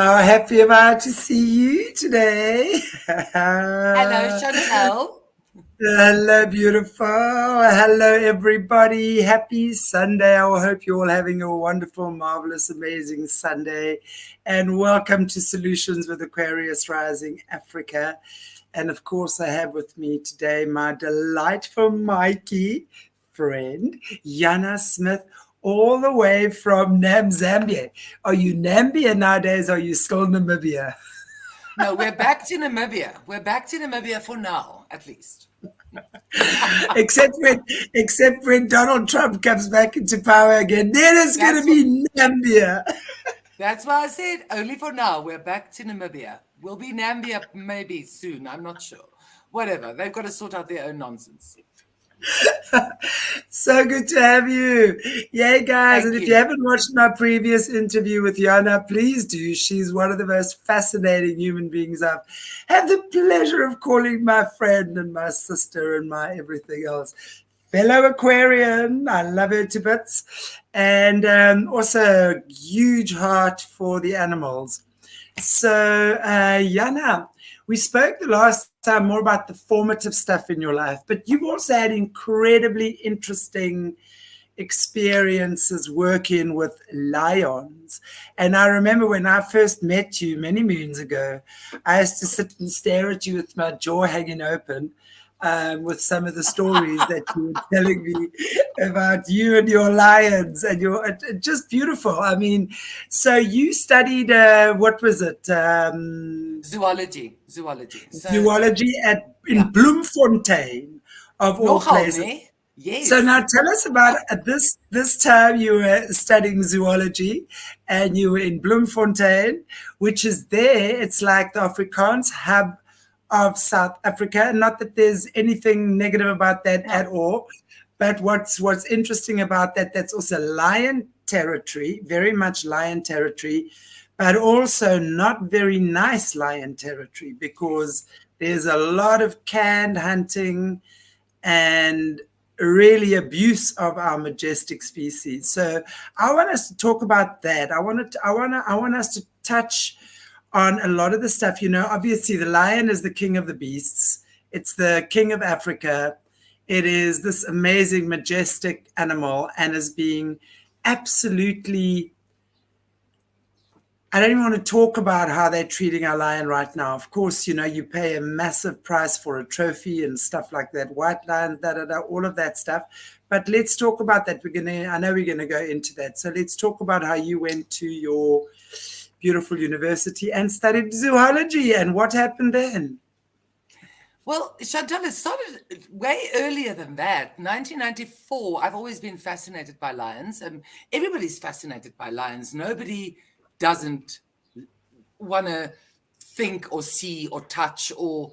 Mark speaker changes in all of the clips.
Speaker 1: How happy am I to see you today?
Speaker 2: Hello, Chantel.
Speaker 1: Hello, beautiful. Hello, everybody. Happy Sunday. I hope you're all having a wonderful, marvelous, amazing Sunday. And welcome to Solutions with Aquarius Rising Africa. And of course, I have with me today my delightful Mikey friend, Yanna Smith, all the way from Zambia. Are you Namibia nowadays? Or are you still Namibia?
Speaker 2: No, we're back to Namibia. We're back to Namibia for now, at least.
Speaker 1: except when except when Donald Trump comes back into power again, then it's going to
Speaker 2: That's what,
Speaker 1: be Namibia.
Speaker 2: that's why I said only for now. We're back to Namibia. We'll be Namibia maybe soon. I'm not sure. Whatever. They've got to sort out their own nonsense.
Speaker 1: So good to have you. Yay, guys. And
Speaker 2: Thank
Speaker 1: if you
Speaker 2: you.
Speaker 1: haven't watched my previous interview with Yana, please do. She's one of the most fascinating human beings I've had the pleasure of calling my friend and my sister and my everything else. Fellow Aquarian, I love her to bits. And also a huge heart for the animals. So, Yana, we spoke the last time more about the formative stuff in your life, but you've also had incredibly interesting experiences working with lions. And I remember when I first met you many moons ago, I used to sit and stare at you with my jaw hanging open. With some of the stories that you were telling me about you and your lions, and your just beautiful. I mean, so you studied what was it?
Speaker 2: Zoology. Zoology. So,
Speaker 1: Zoology
Speaker 2: yeah.
Speaker 1: in Bloemfontein, of all
Speaker 2: Nogal,
Speaker 1: places.
Speaker 2: ne?
Speaker 1: So
Speaker 2: Yes.
Speaker 1: now tell us about this time you were studying zoology and you were in Bloemfontein, which is there. It's like the Afrikaans hub of South Africa. Not that there's anything negative about that
Speaker 2: No.
Speaker 1: at all, but what's interesting about that, that's also lion territory, very much lion territory, but also not very nice lion territory because there's a lot of canned hunting and really abuse of our majestic species. So I want us to talk about that. I want us to touch on a lot of the stuff. Obviously the lion is the king of the beasts. It's the king of Africa. It is this amazing, majestic animal and is being absolutely, I don't even want to talk about how they're treating our lion right now. Of course, you pay a massive price for a trophy and stuff like that. White lions, all of that stuff. But let's talk about that. I know we're gonna go into that. So let's talk about how you went to your beautiful university and studied zoology and what happened then.
Speaker 2: Well, Chantal, it started way earlier than that. 1994, I've always been fascinated by lions. Everybody's fascinated by lions. Nobody doesn't want to think or see or touch or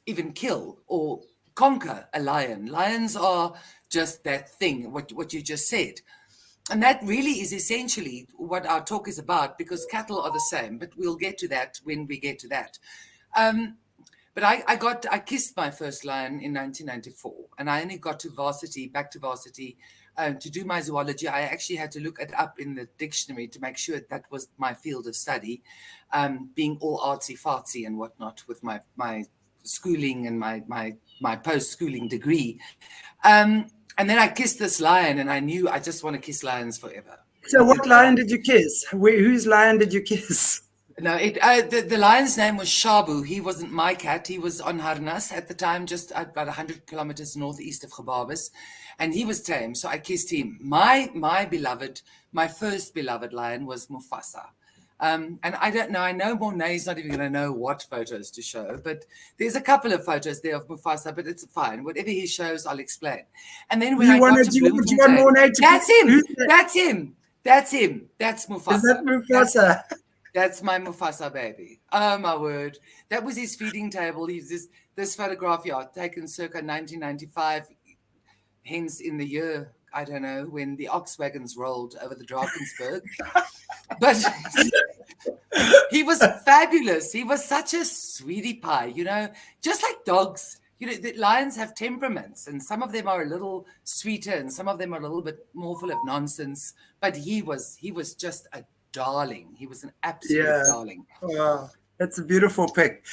Speaker 2: even kill or conquer a lion. Lions are just that thing, what you just said. And that really is essentially what our talk is about, because cattle are the same, but we'll get to that when we get to that. But I kissed my first lion in 1994, and I only got to back to varsity, to do my zoology. I actually had to look it up in the dictionary to make sure that was my field of study, being all artsy fartsy and whatnot with my schooling and my post-schooling degree. And then I kissed this lion, and I knew I just want to kiss lions forever.
Speaker 1: So what lion did you kiss? Whose lion did you kiss?
Speaker 2: No, the lion's name was Shabu. He wasn't my cat. He was on Harnas at the time, just about 100 kilometers northeast of Gebabis, and he was tame, so I kissed him. My beloved, my first beloved lion was Mufasa. And I don't know, I know Mornay's not even going to know what photos to show, but there's a couple of photos there of Mufasa, but it's fine. Whatever he shows, I'll explain. And then when I got to
Speaker 1: Do you want
Speaker 2: Bloemfontein,
Speaker 1: Mornay to
Speaker 2: that's him,
Speaker 1: who's that?
Speaker 2: that's him, that's him, that's
Speaker 1: Is that
Speaker 2: Mufasa.
Speaker 1: Mufasa?
Speaker 2: That's my Mufasa baby. Oh, my word. That was his feeding table. This photograph, yeah, taken circa 1995, hence in the year, I don't know, when the ox wagons rolled over the Drakensberg. But he was fabulous. He was such a sweetie pie, just like dogs. The lions have temperaments, and some of them are a little sweeter and some of them are a little bit more full of nonsense. But he was just a darling. He was an absolute
Speaker 1: Yeah.
Speaker 2: darling.
Speaker 1: Wow. That's a beautiful pic.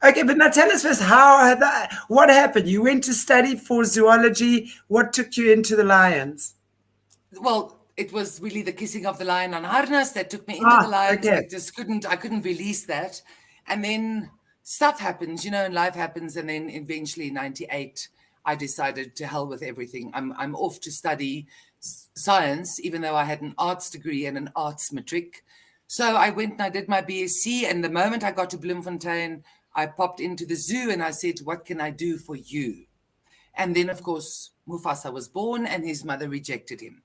Speaker 1: Okay, but now tell us first, what happened? You went to study for zoology. What took you into the lions?
Speaker 2: Well, it was really the kissing of the lion on harness that took me into the lions.
Speaker 1: Okay.
Speaker 2: I couldn't release that. And then stuff happens, and life happens. And then eventually in 98, I decided to hell with everything. I'm off to study science, even though I had an arts degree and an arts matric. So I went and I did my BSc. And the moment I got to Bloemfontein, I popped into the zoo and I said, what can I do for you? And then, of course, Mufasa was born and his mother rejected him.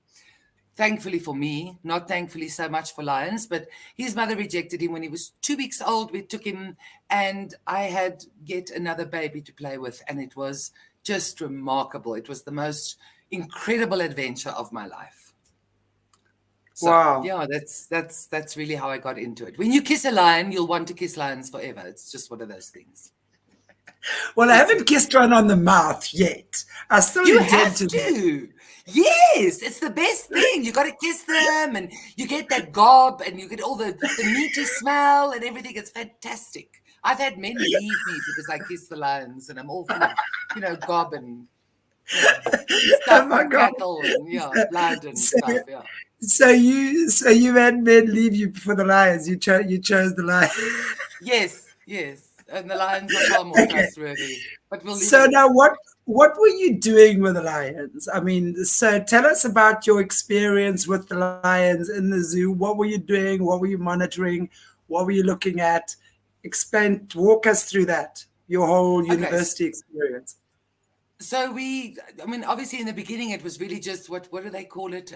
Speaker 2: Thankfully for me, not thankfully so much for lions, but his mother rejected him when he was 2 weeks old. We took him and I had yet another baby to play with. And it was just remarkable. It was the most incredible adventure of my life. So,
Speaker 1: Wow.
Speaker 2: yeah, that's really how I got into it. When you kiss a lion, you'll want to kiss lions forever. It's just one of those things.
Speaker 1: Well, I haven't kissed one on the mouth yet. I still
Speaker 2: You
Speaker 1: intend
Speaker 2: have to. Yes, it's the best thing. You got to kiss them and you get that gob and you get all the meaty smell and everything. It's fantastic. I've had men leave me because I kiss the lions and I'm all full of, gob and stuff and cattle and blood and stuff. Yeah.
Speaker 1: So you had men leave you for the lions. You chose the lions.
Speaker 2: Yes. And the lions are far more trustworthy. But we'll leave
Speaker 1: So
Speaker 2: it.
Speaker 1: now what were you doing with the lions? I mean, so tell us about your experience with the lions in the zoo. What were you doing? What were you monitoring? What were you looking at? Walk us through that, your whole university experience.
Speaker 2: So obviously in the beginning, it was really just, what do they call it?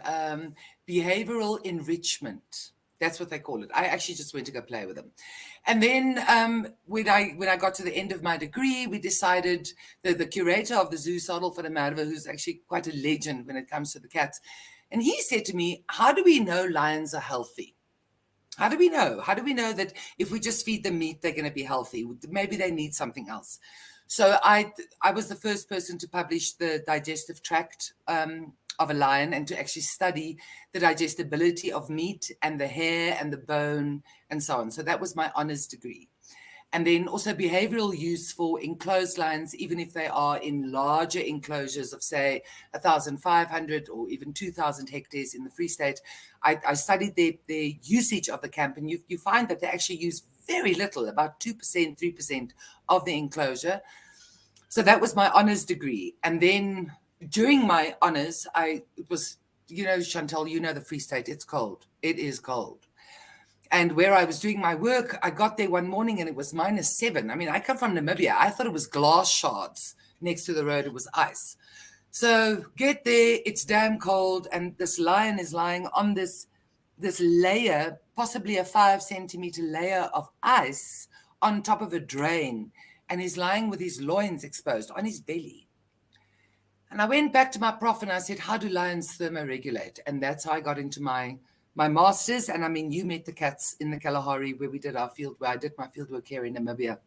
Speaker 2: Behavioral enrichment. That's what they call it. I actually just went to go play with them. And then when I got to the end of my degree, we decided that the curator of the zoo, Sadel van der Merwe, who's actually quite a legend when it comes to the cats, and he said to me, how do we know lions are healthy? How do we know? How do we know that if we just feed them meat, they're going to be healthy? Maybe they need something else. So I was the first person to publish the digestive tract of a lion and to actually study the digestibility of meat and the hair and the bone and so on. So that was my honors degree. And then also behavioral use for enclosed lions, even if they are in larger enclosures of, say, 1,500 or even 2,000 hectares in the Free State. I studied their usage of the camp, and you find that they actually use very little, about 2%, 3% of the enclosure. So that was my honors degree. And then during my honors, it was, Chantal, the Free State, it's cold. It is cold. And where I was doing my work, I got there one morning and it was -7. I mean, I come from Namibia. I thought it was glass shards next to the road. It was ice. So get there, it's damn cold. And this lion is lying on this layer, possibly a 5-centimeter layer of ice on top of a drain. And he's lying with his loins exposed on his belly. And I went back to my prof and I said, how do lions thermoregulate? And that's how I got into my master's. And I mean, you met the cats in the Kalahari where I did my fieldwork here in Namibia.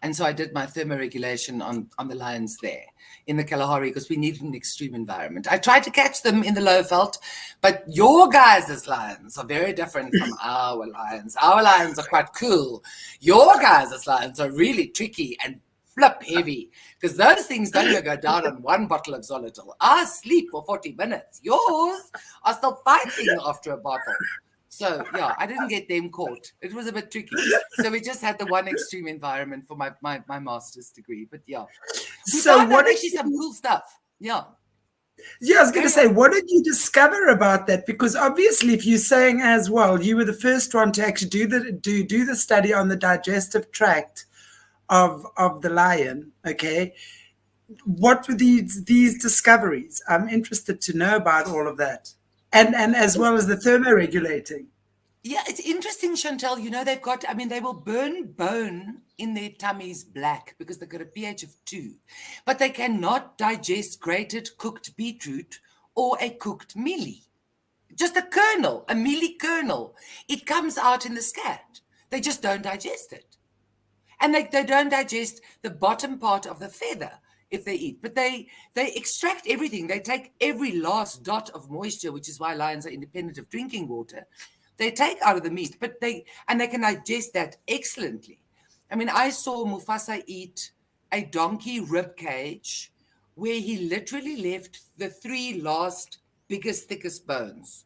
Speaker 2: And so I did my thermoregulation on the lions there in the Kalahari because we needed an extreme environment. I tried to catch them in the Lowveld, but your guys' lions are very different from our lions. Our lions are quite cool. Your guys' lions are really tricky and flip heavy because those things don't even go down on one bottle of Zolitol. I sleep for 40 minutes. Yours are still fighting after a bottle. So, yeah, I didn't get them caught. It was a bit tricky. So we just had the one extreme environment for my master's degree. But, yeah.
Speaker 1: So what
Speaker 2: actually some cool stuff. Yeah.
Speaker 1: Yeah, I was going to say, what did you discover about that? Because obviously, if you're saying as well, you were the first one to actually do the study on the digestive tract of the lion. Okay, what were these discoveries? I'm interested to know about all of that, and as well as the thermoregulating.
Speaker 2: Yeah, it's interesting, Chantal. They've got, they will burn bone in their tummies black because they've got a pH of 2. But they cannot digest grated cooked beetroot or a cooked mealie. Just a kernel, a mealie kernel. It comes out in the scat. They just don't digest it. And they don't digest the bottom part of the feather if they eat. But they extract everything. They take every last dot of moisture, which is why lions are independent of drinking water. they take out of the meat, but they can digest that excellently. I mean, I saw Mufasa eat a donkey rib cage where he literally left the 3 last biggest, thickest bones.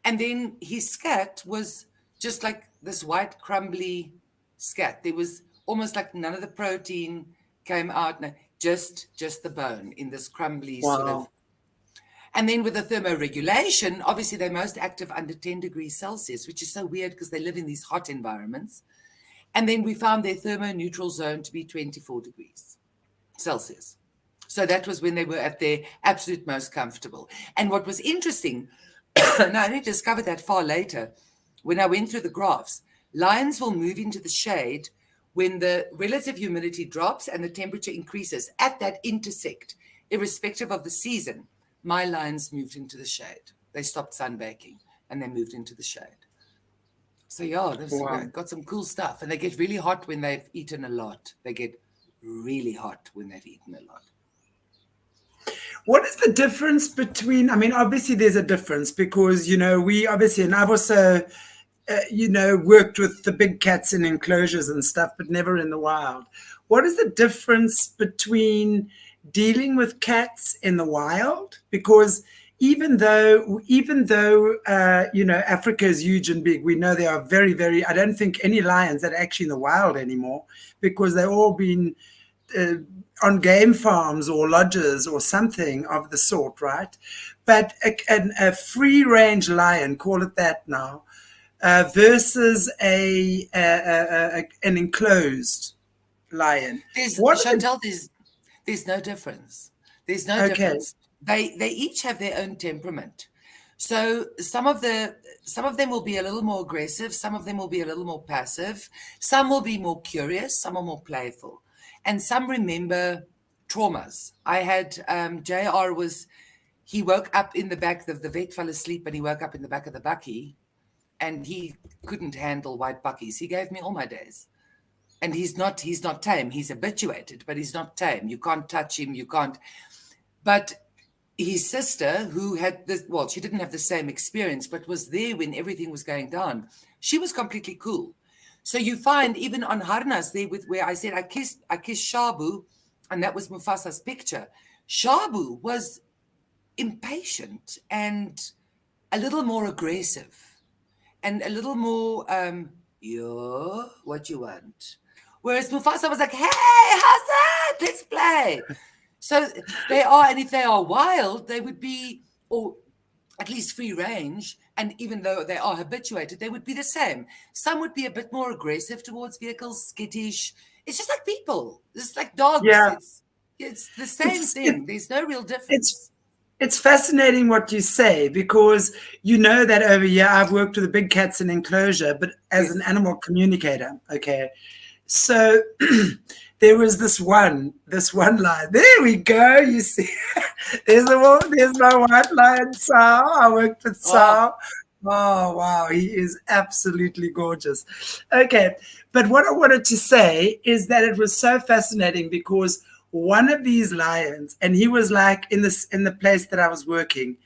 Speaker 2: And then his scat was just like this white, crumbly scat. There was almost like none of the protein came out. No, just the bone in this crumbly sort of. And then with the thermoregulation, obviously they're most active under 10 degrees Celsius, which is so weird because they live in these hot environments. And then we found their thermoneutral zone to be 24 degrees Celsius. So that was when they were at their absolute most comfortable. And what was interesting, and I only discovered that far later, when I went through the graphs, lions will move into the shade when the relative humidity drops and the temperature increases. At that intersect, irrespective of the season, my lions moved into the shade. They stopped sunbaking and they moved into the shade. So yeah, they've got some cool stuff. And they get really hot when they've eaten a lot. They get really hot when they've eaten a lot.
Speaker 1: What is the difference between, I mean, obviously there's a difference because, we obviously, and I've also, worked with the big cats in enclosures and stuff, but never in the wild. What is the difference between dealing with cats in the wild? Because even though Africa is huge and big, we know there are very, very, I don't think any lions that are actually in the wild anymore because they've all been on game farms or lodges or something of the sort, right? But a free-range lion, call it that now, versus an enclosed lion.
Speaker 2: Chantal, there's no difference. There's no difference. They each have their own temperament. So some of them will be a little more aggressive. Some of them will be a little more passive. Some will be more curious. Some are more playful. And some remember traumas. I had JR he woke up in the back, the vet fell asleep and he woke up in the back of the bucky and he couldn't handle white buckies. He gave me all my days. And he's not tame. He's habituated, but he's not tame. You can't touch him. You can't. But his sister, who had this, well, she didn't have the same experience, but was there when everything was going down. She was completely cool. So you find even on Harnas there where I said I kissed Shabu, and that was Mufasa's picture. Shabu was impatient and a little more aggressive and a little more, what you want? Whereas Mufasa was like, hey, Hassan, let's play. So they are, and if they are wild, they would be, or at least free range, and even though they are habituated, they would be the same. Some would be a bit more aggressive towards vehicles, skittish. It's just like people. It's like dogs.
Speaker 1: Yeah.
Speaker 2: It's the same thing. There's no real difference.
Speaker 1: It's fascinating what you say because you know that over here I've worked with the big cats in enclosure, but as an animal communicator, okay. So there was this one lion. There we go. You see, there's my white lion, Sao. I worked with Sao. Oh, wow. He is absolutely gorgeous. Okay. But what I wanted to say is that it was so fascinating because one of these lions, and he was like in the place that I was working,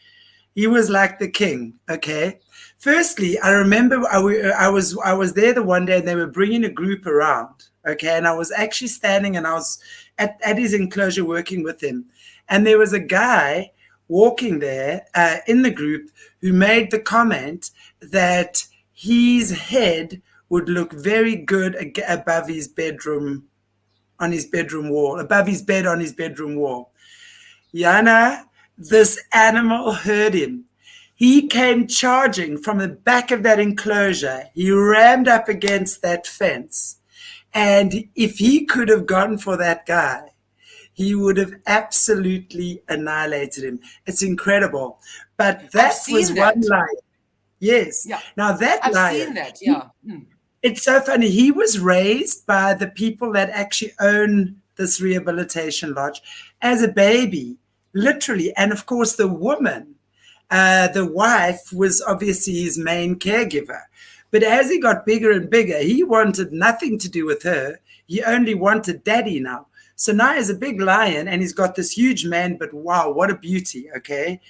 Speaker 1: he was like the king. Okay. Firstly, I remember I was there the one day and they were bringing a group around, okay, and I was actually standing and I was at his enclosure working with him, and there was a guy walking there in the group who made the comment that his head would look very good above his bedroom, on his bedroom wall, above his bed on his bedroom wall. Yanna, this animal heard him. He came charging from the back of that enclosure. He rammed up against that fence. And if he could have gone for that guy, he would have absolutely annihilated him. It's incredible. But that was one lion. Yes. Yeah. Now that lion.
Speaker 2: I've seen that, yeah.
Speaker 1: It's so funny. He was raised by the people that actually own this rehabilitation lodge as a baby, literally. And of course, the woman, the wife, was obviously his main caregiver. But as he got bigger and bigger, he wanted nothing to do with her. He only wanted daddy now. So now he's a big lion and he's got this huge man, but wow, what a beauty, okay?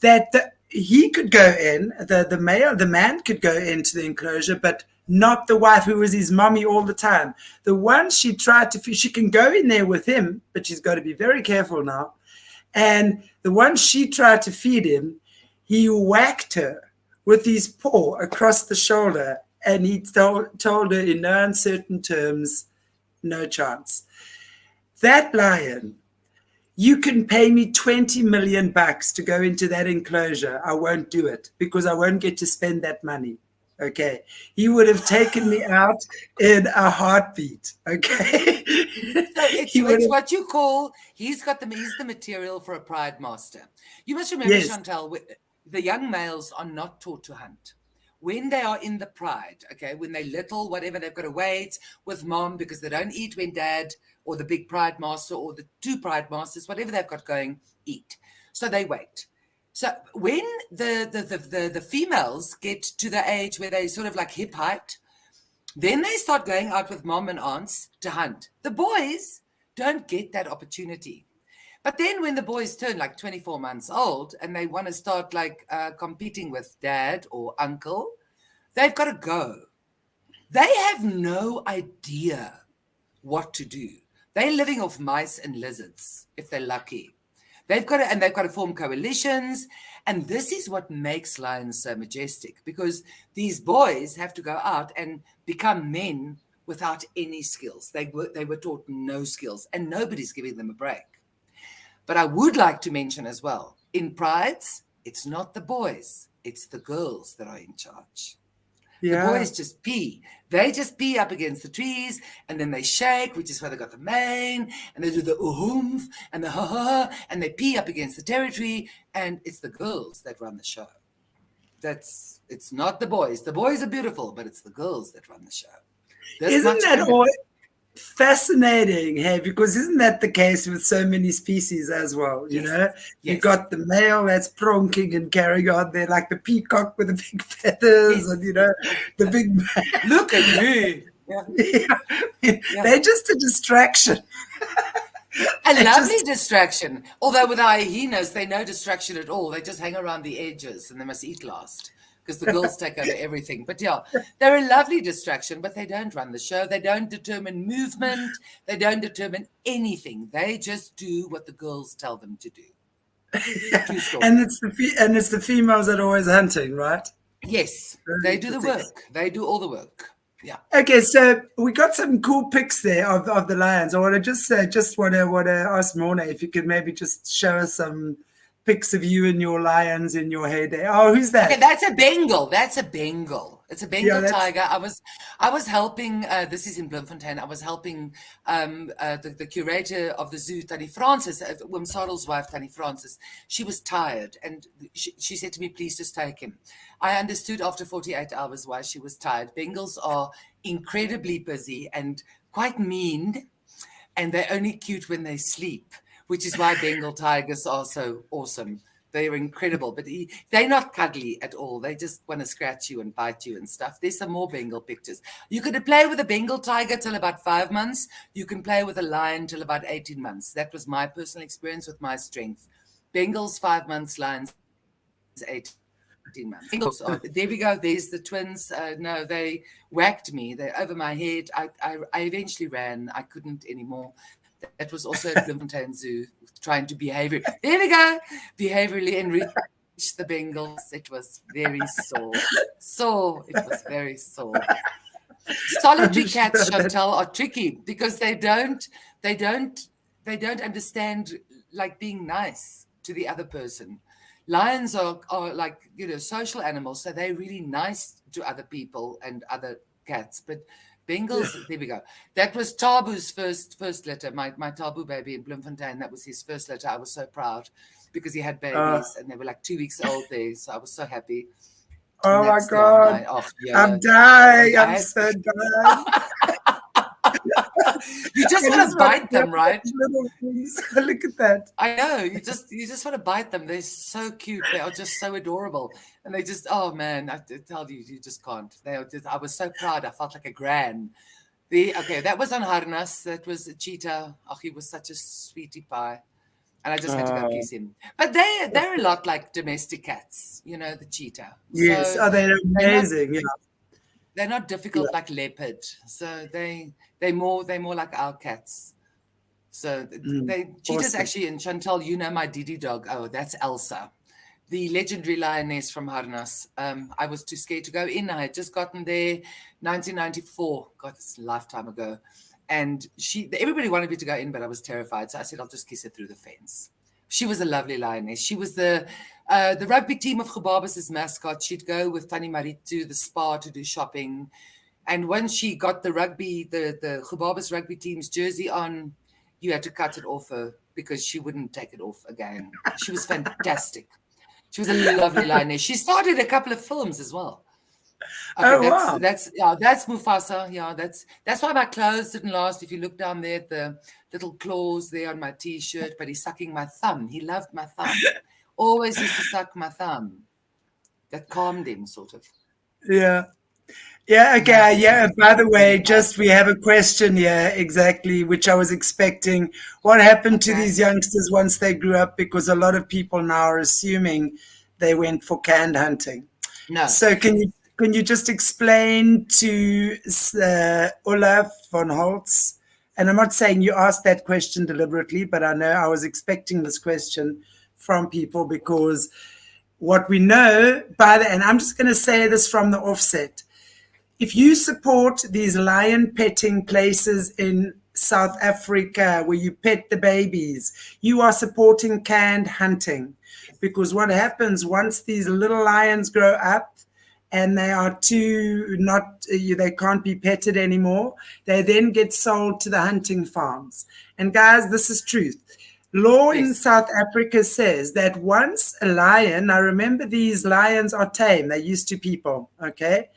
Speaker 1: That he could go in, the man could go into the enclosure, but not the wife who was his mommy all the time. The one she tried to feed, she can go in there with him, but she's got to be very careful now. And the one she tried to feed him, he whacked her with his paw across the shoulder, and he told her in no uncertain terms, no chance. That lion, you can pay me 20 million bucks to go into that enclosure. I won't do it because I won't get to spend that money. Okay. He would have taken me out in a heartbeat. Okay.
Speaker 2: So it's what you call, he's the material for a pride master. You must remember, yes, Chantal, the young males are not taught to hunt. When they are in the pride, okay, when they're little, whatever, they've got to wait with mom because they don't eat when dad or the big pride master or the two pride masters, whatever they've got going, eat. So they wait. So when the females get to the age where they sort of like hip height, then they start going out with mom and aunts to hunt. The boys don't get that opportunity. But then when the boys turn like 24 months old and they want to start like competing with dad or uncle, they've got to go. They have no idea what to do. They're living off mice and lizards, if they're lucky. They've got to form coalitions. And this is what makes lions so majestic, because these boys have to go out and become men without any skills. They were taught no skills, and nobody's giving them a break. But I would like to mention as well, in prides, it's not the boys, it's the girls that are in charge. Yeah. The boys just pee. They just pee up against the trees, and then they shake, which is why they got the mane, and they do the oomph and the ha-ha, and they pee up against the territory, and it's the girls that run the show. It's not the boys. The boys are beautiful, but it's the girls that run the show.
Speaker 1: Isn't that all fascinating, hey? Because isn't that the case with so many species as well? You know, you got the male that's pronking and carrying on there like the peacock with the big feathers, and you know, the big man.
Speaker 2: Look at me.
Speaker 1: They're just a distraction.
Speaker 2: A lovely distraction. Although with the hyenas, they're no distraction at all. They just hang around the edges and they must eat last, because the girls take over everything. But yeah, they're a lovely distraction, but they don't run the show. They don't determine movement. They don't determine anything. They just do what the girls tell them to do.
Speaker 1: And it's the females that are always hunting, right?
Speaker 2: Yes, they do the work. They do all the work. Yeah.
Speaker 1: Okay, so we got some cool pics there of the lions. I want to just want to ask Morna if you could maybe just show us some pics of you and your lions in your heyday. Oh, who's that?
Speaker 2: Okay, that's a Bengal. That's a Bengal. It's a Bengal tiger. I was helping. This is in Bloemfontein. I was helping the curator of the zoo, Tannie Francis, Wim Saddle's wife, Tannie Francis. She was tired, and she said to me, "Please just take him." I understood after 48 hours why she was tired. Bengals are incredibly busy and quite mean, and they're only cute when they sleep, which is why Bengal tigers are so awesome. They're incredible, but they're not cuddly at all. They just want to scratch you and bite you and stuff. There's some more Bengal pictures. You could play with a Bengal tiger till about 5 months. You can play with a lion till about 18 months. That was my personal experience with my strength. Bengals 5 months, lions 18 months. Bengals, there we go. There's the twins. No, they whacked me. They're over my head. I eventually ran. I couldn't anymore. That was also at Bloemfontein Zoo, trying to behaviorally enrich the Bengals. It was very sore. It was very sore. Solitary cats, Chantal, are tricky because they don't understand like being nice to the other person. Lions are like, you know, social animals, so they're really nice to other people and other cats, but Bengals, there we go. That was Tabu's first litter, my Tabu baby in Bloemfontein. That was his first litter. I was so proud because he had babies and they were like 2 weeks old there. So I was so happy.
Speaker 1: Oh my God. I'm dying. I'm so dying.
Speaker 2: You just want to bite them, right?
Speaker 1: Look at that.
Speaker 2: I know. You just want to bite them. They're so cute. They are just so adorable. And they just, oh man, I tell you, you just can't. I was so proud. I felt like a gran. That was on Harnas. That was a cheetah. Oh, he was such a sweetie pie. And I just had to go kiss him. But they're a lot like domestic cats, you know, the cheetah.
Speaker 1: Yes.
Speaker 2: So
Speaker 1: Oh, they're
Speaker 2: they're not
Speaker 1: amazing. Yeah.
Speaker 2: they're not difficult like leopard. So they're more like our cats. So cheetahs
Speaker 1: Awesome.
Speaker 2: actually, and Chantal, you know my Didi dog. Oh, that's Elsa, the legendary lioness from Harnas. I was too scared to go in. I had just gotten there, 1994. God, it's a lifetime ago. And everybody wanted me to go in, but I was terrified. So I said, I'll just kiss her through the fence. She was a lovely lioness. She was the rugby team of Gebabis' mascot. She'd go with Tannie Marie to the spa to do shopping. And when she got the Gebabis rugby team's jersey on, you had to cut it off her because she wouldn't take it off again. She was fantastic. She was a lovely lioness. She started a couple of films as well. Okay,
Speaker 1: Oh, wow.
Speaker 2: that's Mufasa. Yeah, that's why my clothes didn't last. If you look down there at the little claws there on my t-shirt, but he's sucking my thumb. He loved my thumb. Always used to suck my thumb. That calmed him, sort of.
Speaker 1: Yeah. Yeah, okay. Yeah, by the way, just we have a question here exactly, which I was expecting. What happened to these youngsters once they grew up? Because a lot of people now are assuming they went for canned hunting.
Speaker 2: No.
Speaker 1: So can you just explain to Olaf von Holtz? And I'm not saying you asked that question deliberately, but I know I was expecting this question from people because what we know and I'm just going to say this from the offset. If you support these lion petting places in South Africa where you pet the babies, you are supporting canned hunting. Because what happens once these little lions grow up and they are they can't be petted anymore, they then get sold to the hunting farms. And guys, this is truth. Law in South Africa says that once a lion, now remember these lions are tame, they're used to people, okay?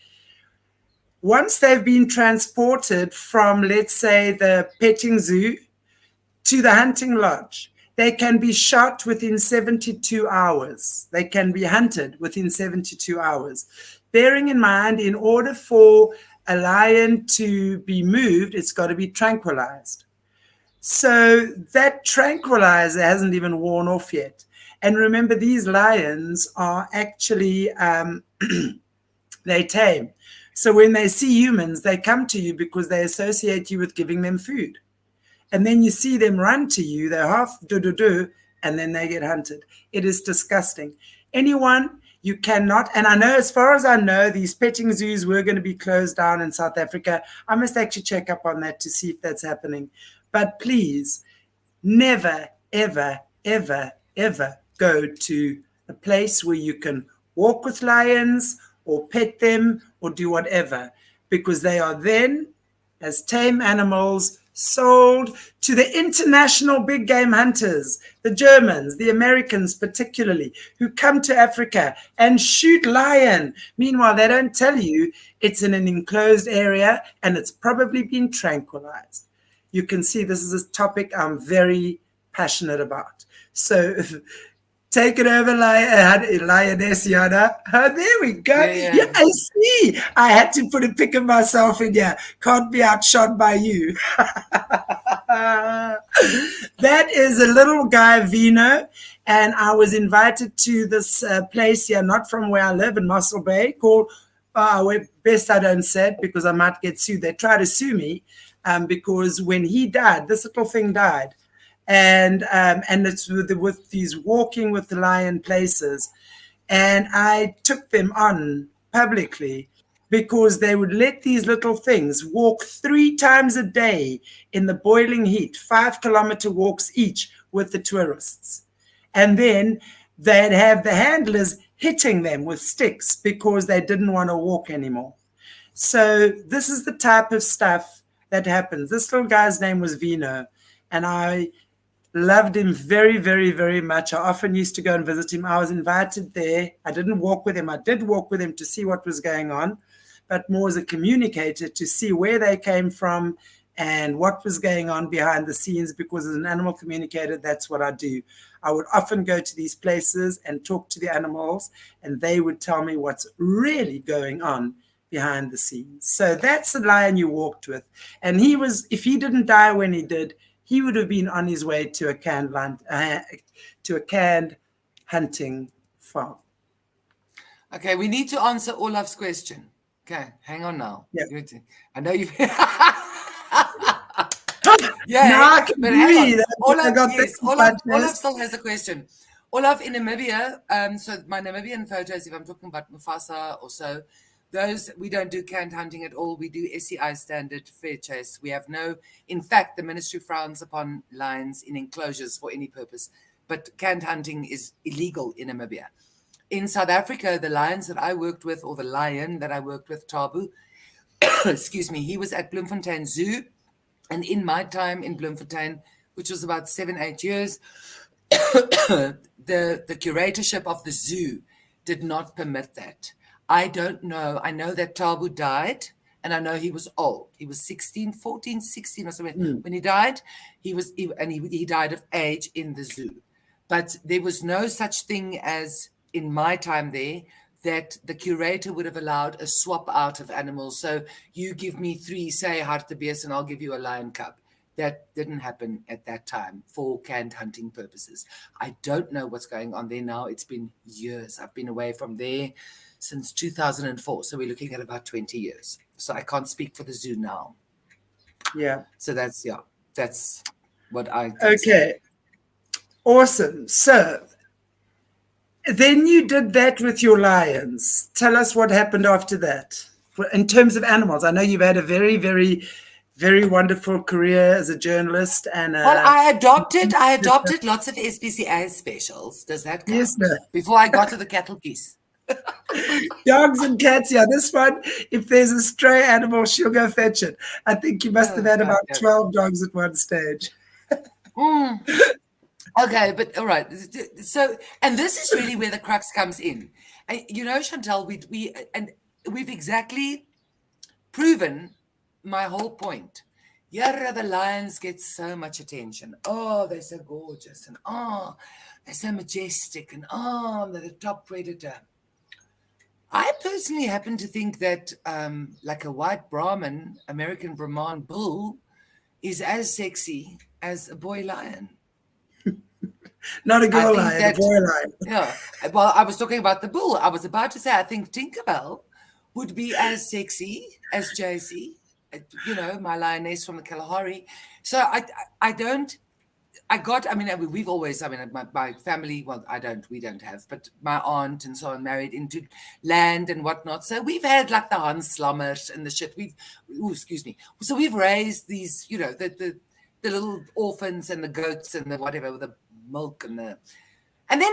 Speaker 1: Once they've been transported from, let's say, the petting zoo to the hunting lodge, they can be shot within 72 hours. They can be hunted within 72 hours. Bearing in mind, in order for a lion to be moved, it's got to be tranquilized. So that tranquilizer hasn't even worn off yet. And remember, these lions are actually, they tame. So when they see humans, they come to you because they associate you with giving them food. And then you see them run to you, they're half do, and then they get hunted. It is disgusting. Anyone, you cannot, and I know as far as I know, these petting zoos were going to be closed down in South Africa. I must actually check up on that to see if that's happening. But please, never, ever, ever, ever go to a place where you can walk with lions or pet them or do whatever, because they are then, as tame animals, sold to the international big game hunters, the Germans, the Americans particularly, who come to Africa and shoot lion. Meanwhile, they don't tell you it's in an enclosed area and it's probably been tranquilized. You can see this is a topic I'm very passionate about. So take it over, Lioness Yanna. Oh, there we go. Yeah, I see. I had to put a pic of myself in here. Can't be outshot by you. That is a little guy, Vino. And I was invited to this place here, not from where I live in Mossel Bay, called, best I don't say it because I might get sued. They try to sue me because when he died, this little thing died. And it's with these walking with the lion places. And I took them on publicly because they would let these little things walk 3 times a day in the boiling heat, 5-kilometer walks each with the tourists. And then they'd have the handlers hitting them with sticks because they didn't want to walk anymore. So this is the type of stuff that happens. This little guy's name was Vino, and I loved him very, very, very much. I often used to go and visit him. I was invited there. I didn't walk with him. I did walk with him to see what was going on, but more as a communicator to see where they came from and what was going on behind the scenes, because as an animal communicator, that's what I do. I would often go to these places and talk to the animals, and they would tell me what's really going on behind the scenes. So that's the lion you walked with. And he was, if he didn't die when he did, he would have been on his way to a canned hunting farm.
Speaker 2: Okay, we need to answer Olaf's question. Okay, hang on now.
Speaker 1: Yeah.
Speaker 2: I know you've...
Speaker 1: Now I can
Speaker 2: but hang
Speaker 1: breathe.
Speaker 2: on.
Speaker 1: Olaf
Speaker 2: Olaf still has a question. Olaf, in Namibia, so my Namibian photos, if I'm talking about Mufasa or so, those, we don't do canned hunting at all. We do SCI standard fair chase. We have no, in fact, the ministry frowns upon lions in enclosures for any purpose, but canned hunting is illegal in Namibia. In South Africa, the lions that I worked with, or the lion that I worked with, Tabu, excuse me, he was at Bloemfontein Zoo. And in my time in Bloemfontein, which was about 7-8 years, the curatorship of the zoo did not permit that. I don't know. I know that Tabu died, and I know he was old. He was 16 or something. When he died, he died of age in the zoo. But there was no such thing as, in my time there, that the curator would have allowed a swap out of animals. So you give me 3, say, hartebeest, and I'll give you a lion cub. That didn't happen at that time for canned hunting purposes. I don't know what's going on there now. It's been years. I've been away from there since 2004. So we're looking at about 20 years. So I can't speak for the zoo now.
Speaker 1: Yeah.
Speaker 2: So that's what I think.
Speaker 1: Okay. Awesome. So then you did that with your lions. Tell us what happened after that. In terms of animals, I know you've had a very, very, very wonderful career as a journalist. And
Speaker 2: well, I adopted lots of SPCA specials. Does that count?
Speaker 1: Yes, sir.
Speaker 2: Before I got to the cattle piece.
Speaker 1: Dogs and cats, yeah. This one, if there's a stray animal, she'll go fetch it. I think you must have had about 12 dogs at one stage.
Speaker 2: Okay, but all right. So, and this is really where the crux comes in. And, you know, Chantal, we've exactly proven my whole point. Yeah, the lions get so much attention. Oh, they're so gorgeous, and oh, they're so majestic, and oh, they're the top predator. I personally happen to think that, like a white Brahmin, American Brahman bull, is as sexy as a boy lion.
Speaker 1: Not a girl lion, a boy lion.
Speaker 2: Yeah. Well, I was talking about the bull. I was about to say, I think Tinkerbell would be as sexy as JC, you know, my lioness from the Kalahari. So we've always, my family, well, we don't have, but my aunt and so on married into land and whatnot. So we've had like the Hanslammers and the shit. So we've raised these, you know, the little orphans and the goats and the whatever, with the milk and then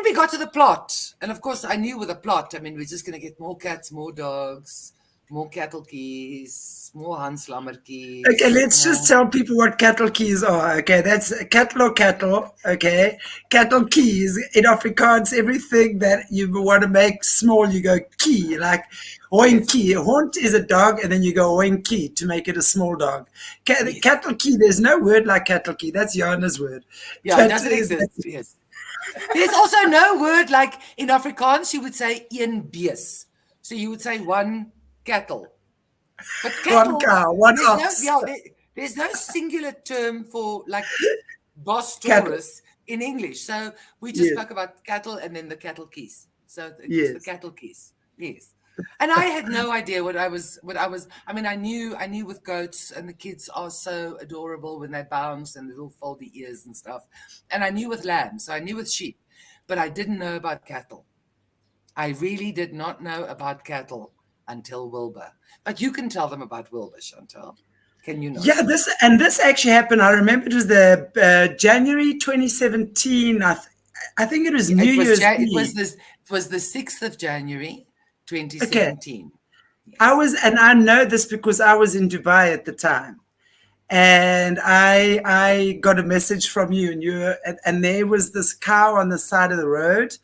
Speaker 2: we got to the plot. And of course I knew with the plot, we're just going to get more cats, more dogs, more cattle keys, more Hanslammer keys.
Speaker 1: Okay, let's just tell people what cattle keys are. Okay, that's cattle or cattle. Okay, cattle keys. In Afrikaans, everything that you want to make small, you go key, like hoinkie. Hont is a dog, and then you go hoinkie to make it a small dog. Cattle key, there's no word like cattle key. That's Yanna's word.
Speaker 2: Yeah, it doesn't exist. Yes. There's also no word like in Afrikaans, you would say een bees. So you would say one cattle. But cattle,
Speaker 1: one cow, one ox.
Speaker 2: There's no singular term for like Bos Taurus in English. So we just spoke about cattle and then the cattle keys. So it's the cattle keys. Yes. And I had no idea what I was. I knew with goats, and the kids are so adorable when they bounce and little foldy ears and stuff. And I knew with lambs, so I knew with sheep, but I didn't know about cattle. I really did not know about cattle until Wilbur. But you can tell them about Wilbur, Chantal. Can you not?
Speaker 1: Yeah, this actually happened. I remember it was the January 2017. I think it was New Year's Eve.
Speaker 2: It was the 6th of January. 2017.
Speaker 1: Okay. I know this because I was in Dubai at the time, and I got a message from you, and there was this cow on the side of the road,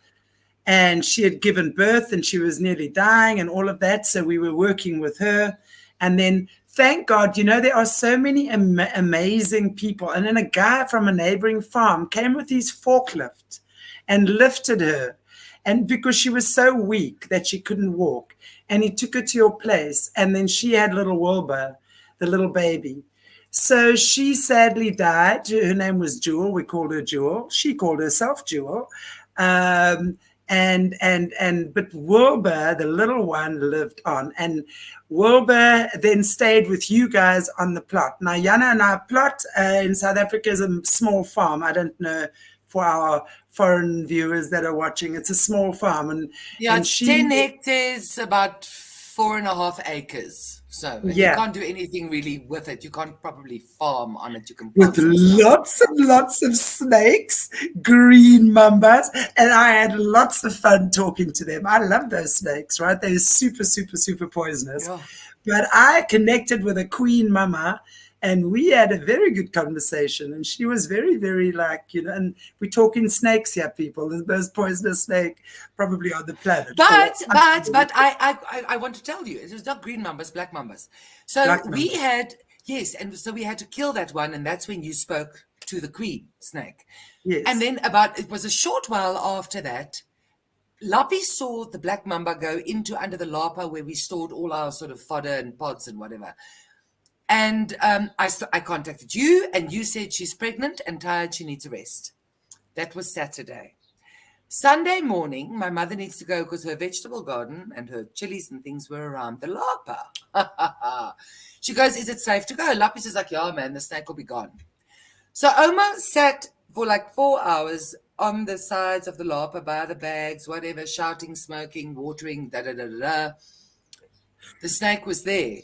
Speaker 1: and she had given birth and she was nearly dying and all of that. So we were working with her, and then thank God, there are so many amazing people. And then a guy from a neighboring farm came with his forklift and lifted her. And because she was so weak that she couldn't walk, and he took her to your place, and then she had little Wilbur, the little baby. So she sadly died. Her name was Jewel. We called her Jewel. She called herself Jewel. Um, but Wilbur, the little one, lived on. And Wilbur then stayed with you guys on the plot. Now, Yanna and our plot in South Africa is a small farm. I don't know for our foreign viewers that are watching. It's a small farm.
Speaker 2: Yeah,
Speaker 1: And
Speaker 2: it's
Speaker 1: she,
Speaker 2: 10 hectares, about 4.5 acres. So, and you
Speaker 1: yeah,
Speaker 2: can't do anything really with it. You can't probably farm on it. You can
Speaker 1: with
Speaker 2: plant some stuff.
Speaker 1: lots and lots of snakes, green mambas, and I had lots of fun talking to them. I love those snakes, right? They're super, super, super poisonous.
Speaker 2: Yeah.
Speaker 1: But I connected with a queen mama, and we had a very good conversation. And she was very, very and we're talking snakes here, people. The most poisonous snake probably on the planet.
Speaker 2: But I want to tell you, it was not green mambas, black mambas. So
Speaker 1: Black
Speaker 2: we
Speaker 1: mamba.
Speaker 2: had, yes, and so we had to kill that one, and that's when you spoke to the queen snake.
Speaker 1: Yes.
Speaker 2: And then it was a short while after that, Lappy saw the black mamba go into under the lapa where we stored all our sort of fodder and pods and whatever. And I contacted you, and you said she's pregnant and tired, she needs a rest. That was Saturday. Sunday morning, my mother needs to go because her vegetable garden and her chilies and things were around the lapa. She goes, is it safe to go? Lappy says like, yeah, man, the snake will be gone. So Oma sat for like 4 hours on the sides of the lapa by the bags, whatever, shouting, smoking, watering, da-da-da-da-da. The snake was there.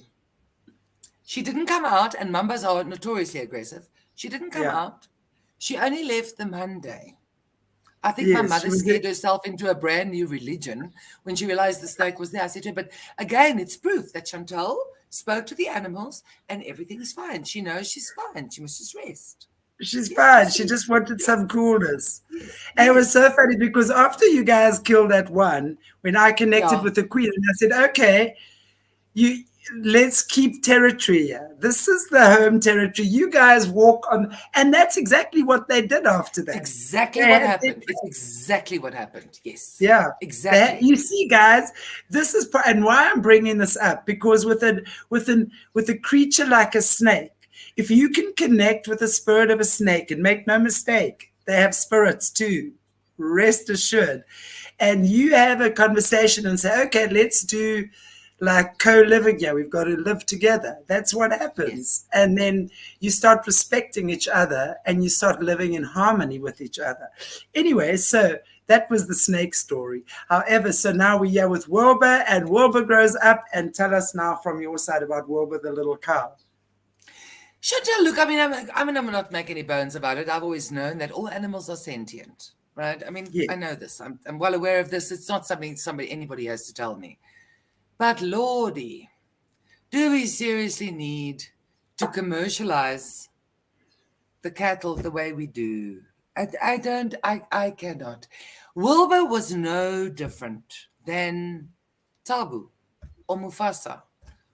Speaker 2: She didn't come out, and mambas are notoriously aggressive. She didn't come out. She only left the Monday. I think my mother scared herself into a brand new religion when she realized the snake was there. I said to her, but again, it's proof that Chantal spoke to the animals and everything's fine. She knows she's fine. She must just rest.
Speaker 1: She's fine. She just wanted some coolness. And it was so funny because after you guys killed that one, when I connected with the queen, and I said, okay, let's keep territory here. This is the home territory. You guys walk on. And that's exactly what they did after that.
Speaker 2: Exactly what happened. It's exactly what happened. Yes.
Speaker 1: Yeah.
Speaker 2: Exactly.
Speaker 1: You see, guys, this is, and why I'm bringing this up, because with a creature like a snake, if you can connect with the spirit of a snake, and make no mistake, they have spirits too, rest assured, and you have a conversation and say, okay, let's do like co-living here. We've got to live together. That's what happens. Yes. And then you start respecting each other and you start living in harmony with each other. Anyway, so that was the snake story. However, so now we're here with Wilbur, and Wilbur grows up. And tell us now from your side about Wilbur, the little cow.
Speaker 2: Chantal, look, I'm not making any bones about it. I've always known that all animals are sentient, right? I mean, I know this. I'm well aware of this. It's not something anybody has to tell me. But Lordy, do we seriously need to commercialize the cattle the way we do? I cannot. Wilbur was no different than Tabu or Mufasa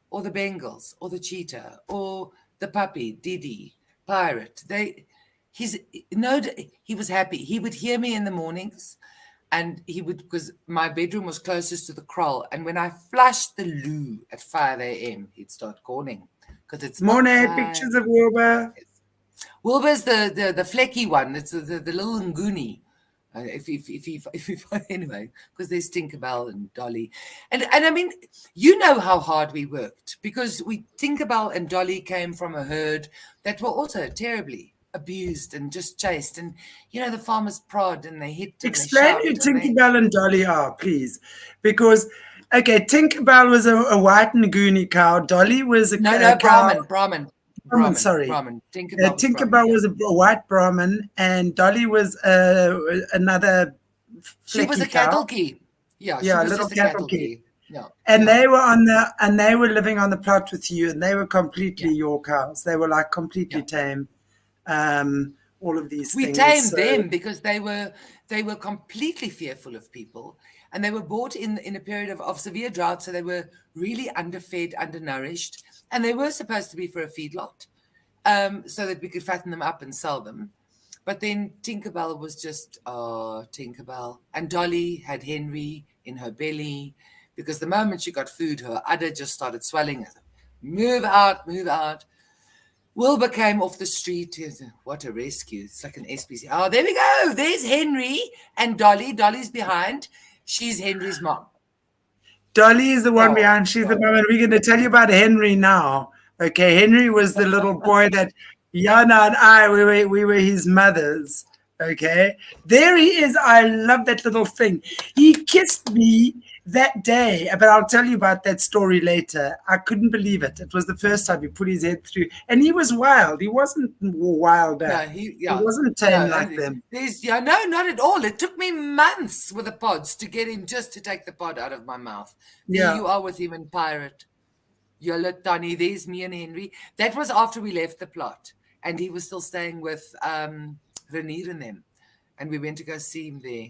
Speaker 2: or the Bengals or the cheetah or the puppy, Didi, Pirate. He was happy. He would hear me in the mornings. And he would, because my bedroom was closest to the kraal. And when I flushed the loo at 5 a.m., he'd start calling. Because it's
Speaker 1: Morning, pictures of Wilbur.
Speaker 2: Wilbur's the flecky one. It's the little nguni. Anyway, because there's Tinkerbell and Dolly. And I mean, you know how hard we worked. Because Tinkerbell and Dolly came from a herd that were also terribly abused and just chased, and the farmers prod and they hit.
Speaker 1: Explain who Tinkerbell and Dolly are, please, because Tinkerbell was a white Nguni cow. Dolly was a cow.
Speaker 2: Brahmin.
Speaker 1: Sorry,
Speaker 2: Brahmin.
Speaker 1: Tinkerbell was a white Brahmin, and Dolly was another.
Speaker 2: She was a cattle key. Yeah, she was
Speaker 1: little
Speaker 2: just a cattle key.
Speaker 1: Yeah. And they were living on the plot with you, and they were completely your cows. They were like completely tame. All of these
Speaker 2: we
Speaker 1: things.
Speaker 2: tamed them because they were completely fearful of people, and they were bought in a period of severe drought, so they were really underfed, undernourished, and they were supposed to be for a feedlot, so that we could fatten them up and sell them. But then Tinkerbell was just Tinkerbell, and Dolly had Henry in her belly, because the moment she got food, her udder just started swelling. Move out. Wilbur came off the street. What a rescue. It's like an SPC. Oh, there we go. There's Henry and Dolly. Dolly's behind. She's Henry's mom.
Speaker 1: Dolly is the one
Speaker 2: Oh,
Speaker 1: behind. She's the
Speaker 2: God.
Speaker 1: mom. And we're going to tell you about Henry now. Okay, Henry was the little boy that Yanna and I, we were his mothers. Okay, there he is. I love that little thing. He kissed me that day, but I'll tell you about that story later. I couldn't believe it. It was the first time he put his head through, and he was wild. He wasn't wilder.
Speaker 2: No,
Speaker 1: He wasn't tame like them.
Speaker 2: No, not at all. It took me months with the pods to get him just to take the pod out of my mouth. There you are with him in Pirate. Yola Tani, there's me and Henry. That was after we left the plot, and he was still staying with Renier and them, and we went to go see him there.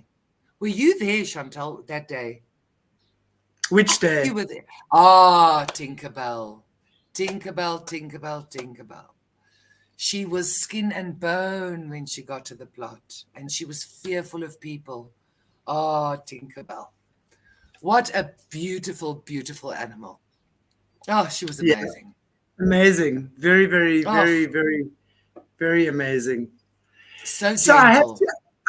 Speaker 2: Were you there, Chantal, that day?
Speaker 1: Which day?
Speaker 2: You were there. Ah, Tinkerbell. Tinkerbell, Tinkerbell, Tinkerbell. She was skin and bone when she got to the plot, and she was fearful of people. Ah, Tinkerbell. What a beautiful, beautiful animal. Oh, she was amazing.
Speaker 1: Yeah. Amazing. Very, very, very, very, very amazing.
Speaker 2: So gentle.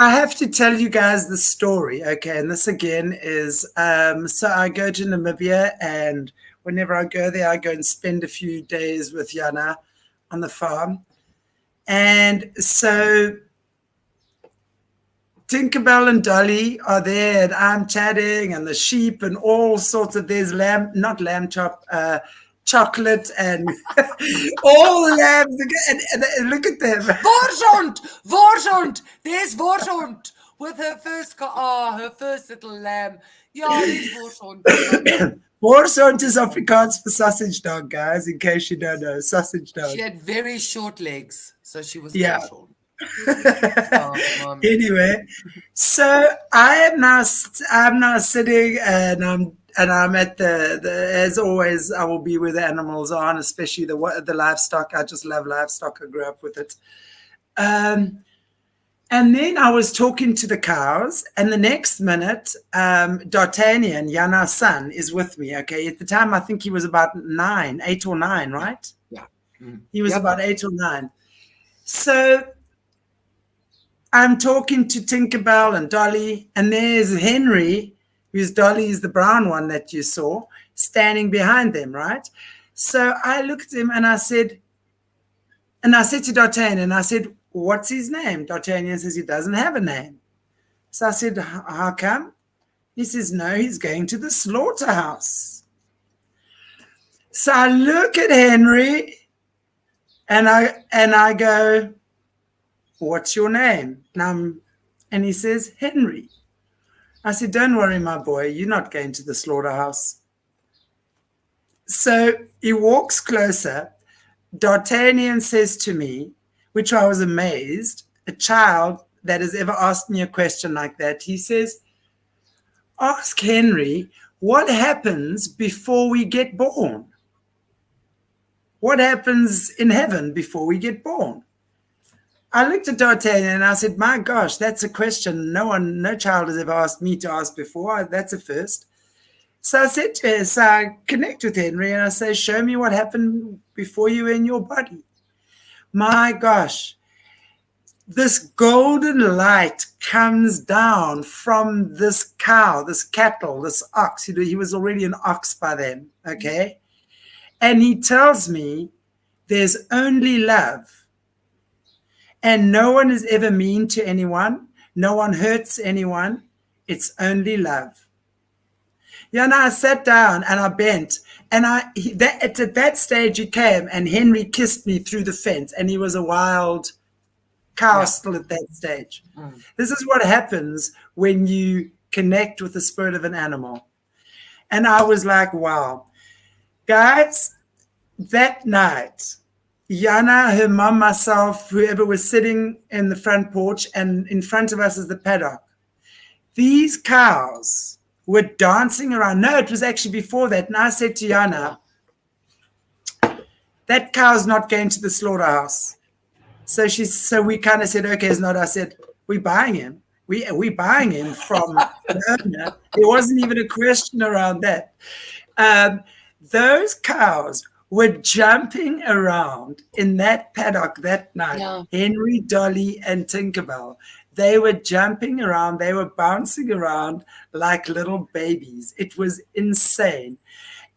Speaker 1: I have to tell you guys the story, okay? And this again is, so I go to Namibia, and whenever I go there, I go and spend a few days with Yanna on the farm. And so Tinkerbell and Dolly are there, and I'm chatting, and the sheep and all sorts of, there's chocolate and all the lambs, and look at them.
Speaker 2: Vorshond, there's Vorshond with her first little lamb. Yeah, there's Vorshond.
Speaker 1: Vorshond is Afrikaans for sausage dog, guys, in case you don't know, sausage dog.
Speaker 2: She had very short legs, so she was Vorshond.
Speaker 1: Anyway, so I'm now sitting, and I'm at the as always, I will be where the animals are, and especially the livestock. I just love livestock. I grew up with it. And then I was talking to the cows, and the next minute, D'Artagnan, Yanna's son, is with me. Okay, at the time I think he was about 8 or 9, right?
Speaker 2: Yeah,
Speaker 1: he was about 8 or 9. So I'm talking to Tinkerbell and Dolly, and there's Henry, who's Dolly is the brown one that you saw, standing behind them, right? So I looked at him and I said to D'Artagnan, I said, what's his name? D'Artagnan says he doesn't have a name. So I said, how come? He says, no, he's going to the slaughterhouse. So I look at Henry and I go, what's your name? And he says, Henry. I said, don't worry, my boy, you're not going to the slaughterhouse. So he walks closer. D'Artagnan says to me, which I was amazed, a child that has ever asked me a question like that, he says, ask Henry, what happens before we get born? What happens in heaven before we get born? I looked at D'Artagnan and I said, my gosh, that's a question no child has ever asked me to ask before. That's a first. So I said to her, so I connect with Henry and I say, show me what happened before you were in your body. My gosh, this golden light comes down from this cow, this cattle, this ox. He was already an ox by then, okay? And he tells me there's only love. And no one is ever mean to anyone. No one hurts anyone. It's only love. Yanna, I sat down and I bent. And at that stage he came and Henry kissed me through the fence. And he was a wild cow still at that stage. Mm. This is what happens when you connect with the spirit of an animal. And I was like, wow. Guys, that night, Yanna, her mom, myself, whoever was sitting in the front porch, and in front of us is the paddock. These cows were dancing around. No, it was actually before that. And I said to Yanna, that cow's not going to the slaughterhouse. So we kind of said, okay, it's not. I said, we're buying him. We're buying him from the owner. There wasn't even a question around that. Those cows were jumping around in that paddock that night.
Speaker 2: Yeah.
Speaker 1: Henry, Dolly, and Tinkerbell. They were jumping around. They were bouncing around like little babies. It was insane.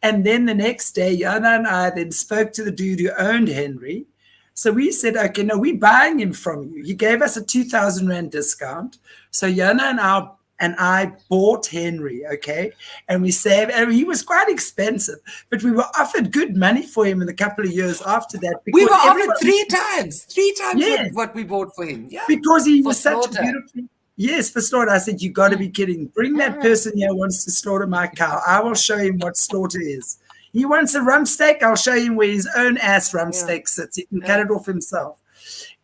Speaker 1: And then the next day, Yana and I then spoke to the dude who owned Henry. So we said, okay, no, we're buying him from you. He gave us a 2,000 Rand discount. So Yana and I bought Henry, okay? And we saved, and he was quite expensive, but we were offered good money for him in a couple of years after that.
Speaker 2: We were offered three times
Speaker 1: Yes.
Speaker 2: what we bought for him. Yeah.
Speaker 1: Because he
Speaker 2: For
Speaker 1: was such a
Speaker 2: slaughter.
Speaker 1: beautiful. Yes, for slaughter. I said, you got to be kidding. Bring that person here who wants to slaughter my cow. I will show him what slaughter is. He wants a rump steak. I'll show him where his own ass rump steak sits. He can cut it off himself.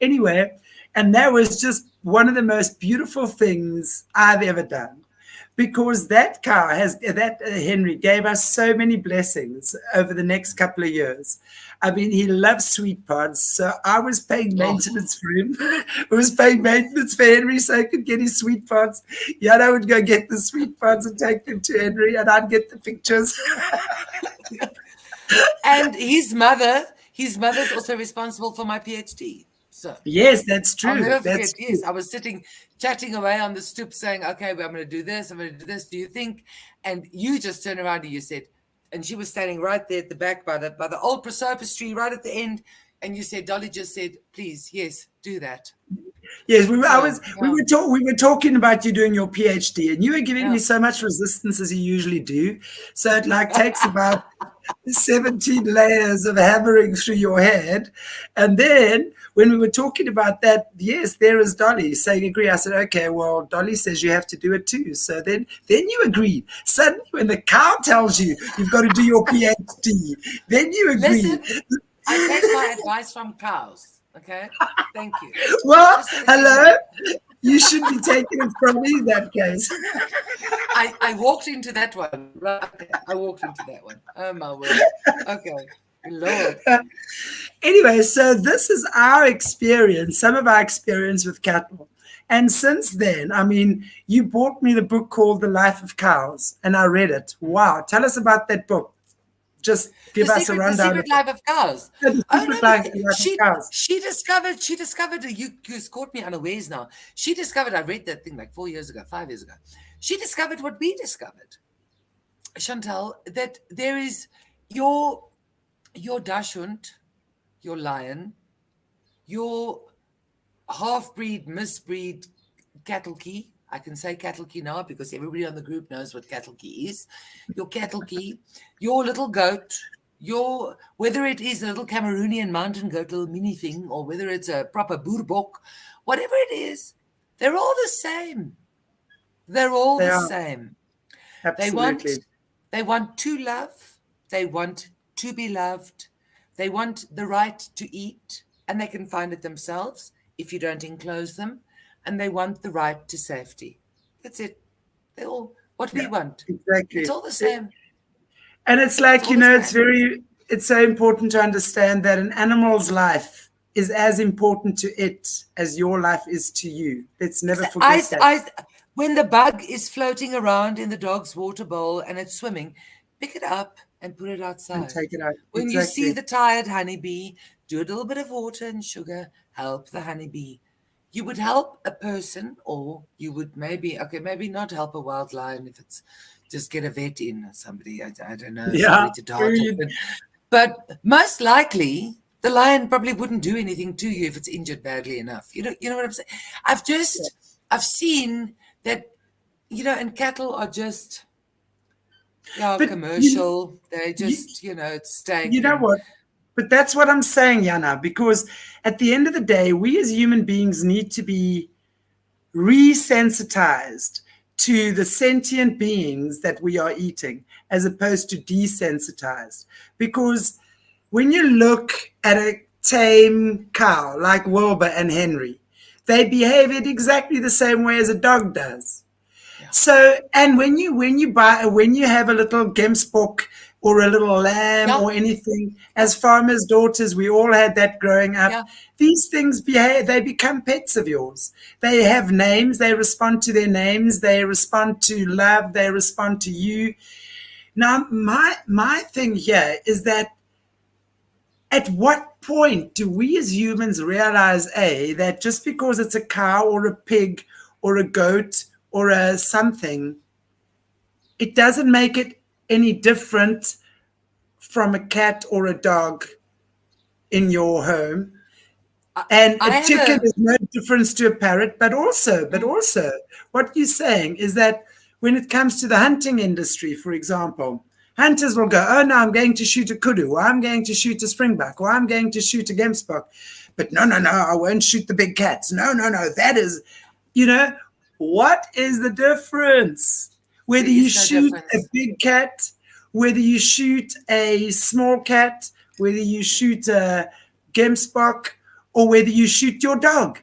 Speaker 1: Anyway, and that was just one of the most beautiful things I've ever done. Because that cow Henry gave us so many blessings over the next couple of years. I mean, he loves sweet pods, so I was paying maintenance for him. I was paying maintenance for Henry so I could get his sweet pods. Yana would go get the sweet pods and take them to Henry, and I'd get the pictures.
Speaker 2: And his mother's also responsible for my PhD. So
Speaker 1: yes, that's true.
Speaker 2: I'll never
Speaker 1: That's
Speaker 2: forget, yes, I was chatting away on the stoop saying, okay, well, I'm going to do this. Do you think? And you just turned around and you said, and she was standing right there at the back by the old prosopis tree right at the end. And you said, Dolly just said, please, yes, do that.
Speaker 1: Yes, we were talking about you doing your PhD, and you were giving me so much resistance as you usually do. So it takes about 17 layers of hammering through your head. And then when we were talking about that, yes, there is Dolly saying agree. I said, okay, well, Dolly says you have to do it too. So then you agreed. Suddenly when the cow tells you you've got to do your PhD, then you agree.
Speaker 2: Listen, I take my advice from cows. Okay, thank you.
Speaker 1: Well, hello. You should be taking it from me in that case.
Speaker 2: I walked into that one. Right. I walked into that one. Oh my word. Okay. Lord.
Speaker 1: Anyway, so this is our experience, some of our experience with cattle. And since then, I mean, you bought me the book called The Life of Cows, and I read it. Wow. Tell us about that book. Just give us a rundown.
Speaker 2: The Secret Life of Cows. She discovered, you caught me unawares now. She discovered, I read that thing like 5 years ago. She discovered what we discovered, Chantal, that there is your Dachshund, your lion, your half-breed, misbreed cattle key. I can say cattle key now because everybody on the group knows what cattle key is. Your cattle key, your little goat, whether it is a little Cameroonian mountain goat, little mini thing, or whether it's a proper boerbok, whatever it is, they're all the same. They're all the same.
Speaker 1: Absolutely.
Speaker 2: They want to love. They want to be loved. They want the right to eat, and they can find it themselves if you don't enclose them. And they want the right to safety. That's it. They all what we want.
Speaker 1: Exactly.
Speaker 2: It's all the same.
Speaker 1: And it's like, it's so important to understand that an animal's life is as important to it as your life is to you. Let's never forget that.
Speaker 2: When the bug is floating around in the dog's water bowl and it's swimming, pick it up and put it outside.
Speaker 1: And take it out.
Speaker 2: When you see the tired honeybee, do a little bit of water and sugar, help the honeybee. You would help a person, or you would maybe not help a wild lion if it's just get a vet in or somebody. I don't know.
Speaker 1: Yeah.
Speaker 2: To dart it. But most likely, the lion probably wouldn't do anything to you if it's injured badly enough. You know what I'm saying? I've seen that, and cattle are just commercial. They just, it's steak.
Speaker 1: You know what? But that's what I'm saying, Yanna, because at the end of the day, we as human beings need to be resensitized to the sentient beings that we are eating, as opposed to desensitized. Because when you look at a tame cow like Wilbur and Henry, they behave in exactly the same way as a dog does. Yeah. So, and when you have a little gemsbok or a little lamb or anything, as farmers' daughters, we all had that growing up. Yeah. These things they become pets of yours. They have names, they respond to their names, they respond to love, they respond to you. Now, my thing here is that At what point do we as humans realize, A, that just because it's a cow or a pig or a goat or a something, it doesn't make it any different from a cat or a dog in your home? And
Speaker 2: I
Speaker 1: a
Speaker 2: have
Speaker 1: chicken
Speaker 2: a
Speaker 1: is no difference to a parrot, but also, what you're saying is that when it comes to the hunting industry, for example, hunters will go, oh no, I'm going to shoot a kudu, or I'm going to shoot a springbuck, or I'm going to shoot a gemsbok. But no, no, no, I won't shoot the big cats. No, no, no, that is, what is the difference?
Speaker 2: there
Speaker 1: Whether you
Speaker 2: is no
Speaker 1: shoot a
Speaker 2: difference.
Speaker 1: big cat, whether you shoot a small cat, whether you shoot a gemsbok, or whether you shoot your dog.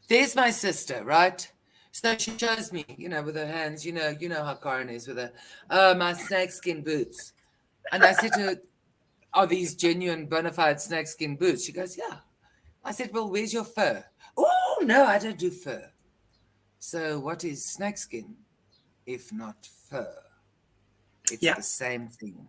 Speaker 2: There's my sister, right? So she shows me, with her hands, you know how Karen is with her, my snakeskin boots. And I said to her, are these genuine bona fide snakeskin boots? She goes, yeah. I said, well, where's your fur? Oh, no, I don't do fur. So what is snakeskin if not fur? It's
Speaker 1: Yeah,
Speaker 2: the same thing.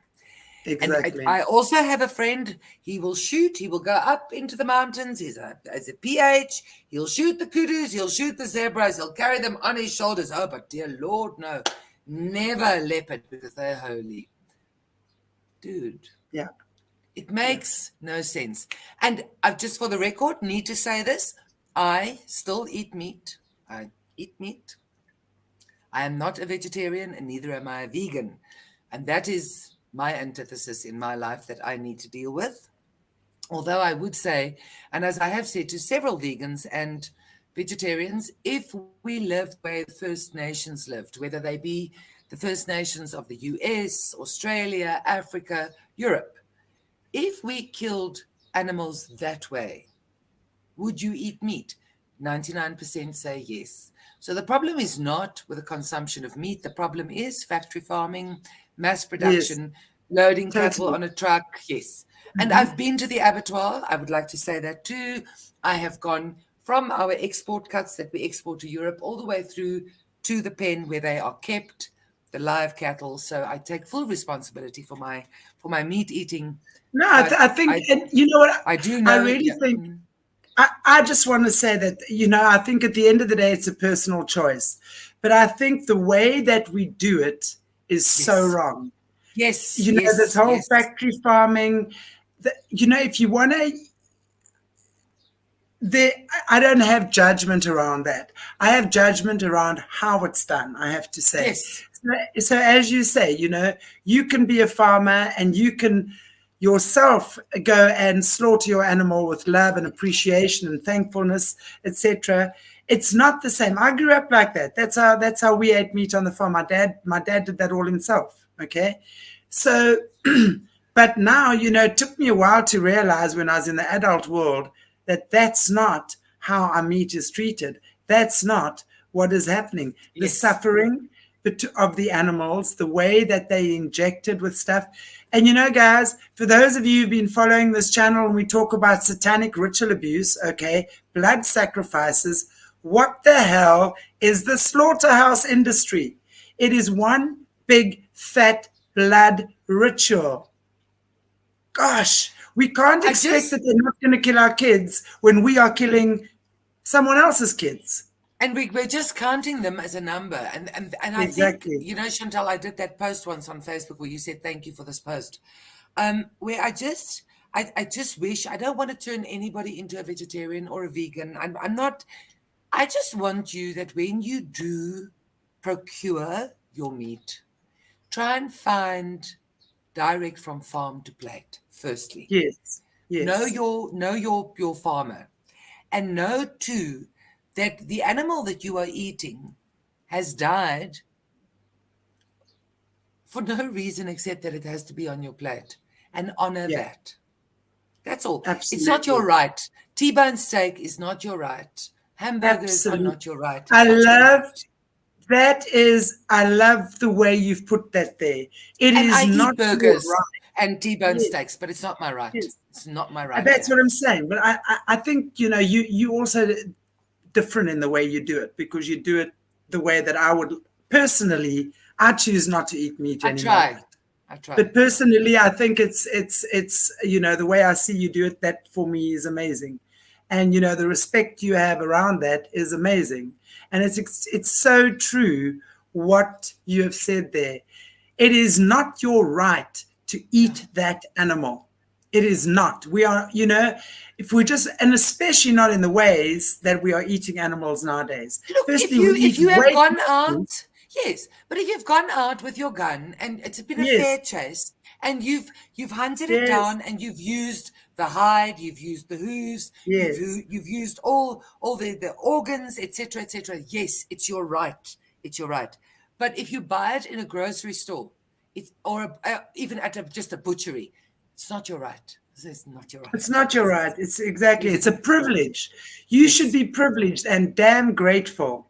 Speaker 2: And
Speaker 1: exactly.
Speaker 2: I also have a friend, he will shoot, he will go up into the mountains, he's a PH, he'll shoot the kudus, he'll shoot the zebras, he'll carry them on his shoulders. Oh, but dear Lord, no, never leopard because they're holy. Dude,
Speaker 1: Yeah,
Speaker 2: it makes no sense. And I just for the record need to say this, I still eat meat. I eat meat. I am not a vegetarian and neither am I a vegan. And that is my antithesis in my life that I need to deal with. Although I would say, and as I have said to several vegans and vegetarians, if we lived where the First Nations lived, whether they be the First Nations of the US, Australia, Africa, Europe, if we killed animals that way, would you eat meat? 99% say yes. So the problem is not with the consumption of meat. The problem is factory farming, mass
Speaker 1: yes,
Speaker 2: production, loading cattle
Speaker 1: totally.
Speaker 2: on a truck. Yes. And
Speaker 1: Mm-hmm.
Speaker 2: I've been to the abattoir. I would like to say that too. I have gone from our export cuts that we export to Europe all the way through to the pen where they are kept, the live cattle. So I take full responsibility for my meat eating.
Speaker 1: No,
Speaker 2: But
Speaker 1: I think, and you know what,
Speaker 2: I do
Speaker 1: I
Speaker 2: know,
Speaker 1: really
Speaker 2: yeah.
Speaker 1: think, I just want to say that, I think at the end of the day, it's a personal choice. But I think the way that we do it is so
Speaker 2: Yes.
Speaker 1: wrong.
Speaker 2: Yes,
Speaker 1: This
Speaker 2: yes,
Speaker 1: whole
Speaker 2: yes,
Speaker 1: factory farming, if you want to, I don't have judgment around that. I have judgment around how it's done, I have to say.
Speaker 2: yes,
Speaker 1: So as you say, you can be a farmer and you can yourself go and slaughter your animal with love and appreciation and thankfulness, etc. It's not the same. I grew up like that. That's how we ate meat on the farm. My dad did that all himself. Okay. So but now, it took me a while to realize when I was in the adult world that that's not how our meat is treated. That's not what is happening. The
Speaker 2: yes.
Speaker 1: suffering of the animals, the way that they injected with stuff. And guys, for those of you who've been following this channel and we talk about satanic ritual abuse, okay, blood sacrifices, what the hell is the slaughterhouse industry? It is one big fat blood ritual. Gosh, we can't
Speaker 2: I
Speaker 1: expect
Speaker 2: just,
Speaker 1: that they're not going to kill our kids when we are killing someone else's kids.
Speaker 2: and we're just counting them as a number. And I think,
Speaker 1: Exactly.
Speaker 2: Chantal, I did that post once on Facebook where you said, thank you for this post. Where I just wish, I don't want to turn anybody into a vegetarian or a vegan. I'm not, I just want you that when you do procure your meat, try and find direct from farm to plate, firstly.
Speaker 1: Yes.
Speaker 2: Know
Speaker 1: Yes.
Speaker 2: your farmer, and know too that the animal that you are eating has died for no reason except that it has to be on your plate, and honor
Speaker 1: Yeah.
Speaker 2: that. That's all. It's not your
Speaker 1: Absolutely.
Speaker 2: right. T-bone steak is not your right. Hamburgers are
Speaker 1: Absolutely.
Speaker 2: not your right.
Speaker 1: I
Speaker 2: It's not your
Speaker 1: love
Speaker 2: right.
Speaker 1: I love the way you've put that there. It
Speaker 2: And
Speaker 1: is
Speaker 2: I
Speaker 1: not
Speaker 2: eat
Speaker 1: your
Speaker 2: burgers
Speaker 1: right.
Speaker 2: and T-bone
Speaker 1: Yes.
Speaker 2: steaks, but it's not my right.
Speaker 1: Yes.
Speaker 2: It's not my
Speaker 1: And
Speaker 2: right to
Speaker 1: that's what
Speaker 2: have.
Speaker 1: I'm saying. But I think, you also different in the way you do it because you do it the way that I would personally, I choose not to eat meat
Speaker 2: I
Speaker 1: anymore.
Speaker 2: try. I try.
Speaker 1: But personally, I think it's the way I see you do it, that for me is amazing. And the respect you have around that is amazing. And it's so true what you have said there. It is not your right to eat that animal. It is not. We are, if we just, and especially not in the ways that we are eating animals nowadays.
Speaker 2: Look,
Speaker 1: Firstly, we
Speaker 2: if
Speaker 1: eat
Speaker 2: you have
Speaker 1: way
Speaker 2: gone
Speaker 1: too much.
Speaker 2: out, yes, but if you've gone out with your gun and it's been a
Speaker 1: Yes,
Speaker 2: fair chase and you've hunted it
Speaker 1: yes,
Speaker 2: down and you've used the hide, you've used the hooves,
Speaker 1: yes.
Speaker 2: you've used all the organs, etc., etc. Yes, it's your right. It's your right. But if you buy it in a grocery store, it's or even at just a butchery, it's not your right. It's not your
Speaker 1: It's
Speaker 2: right.
Speaker 1: not your right. It's exactly, it's a privilege. You should
Speaker 2: Yes,
Speaker 1: be privileged and damn grateful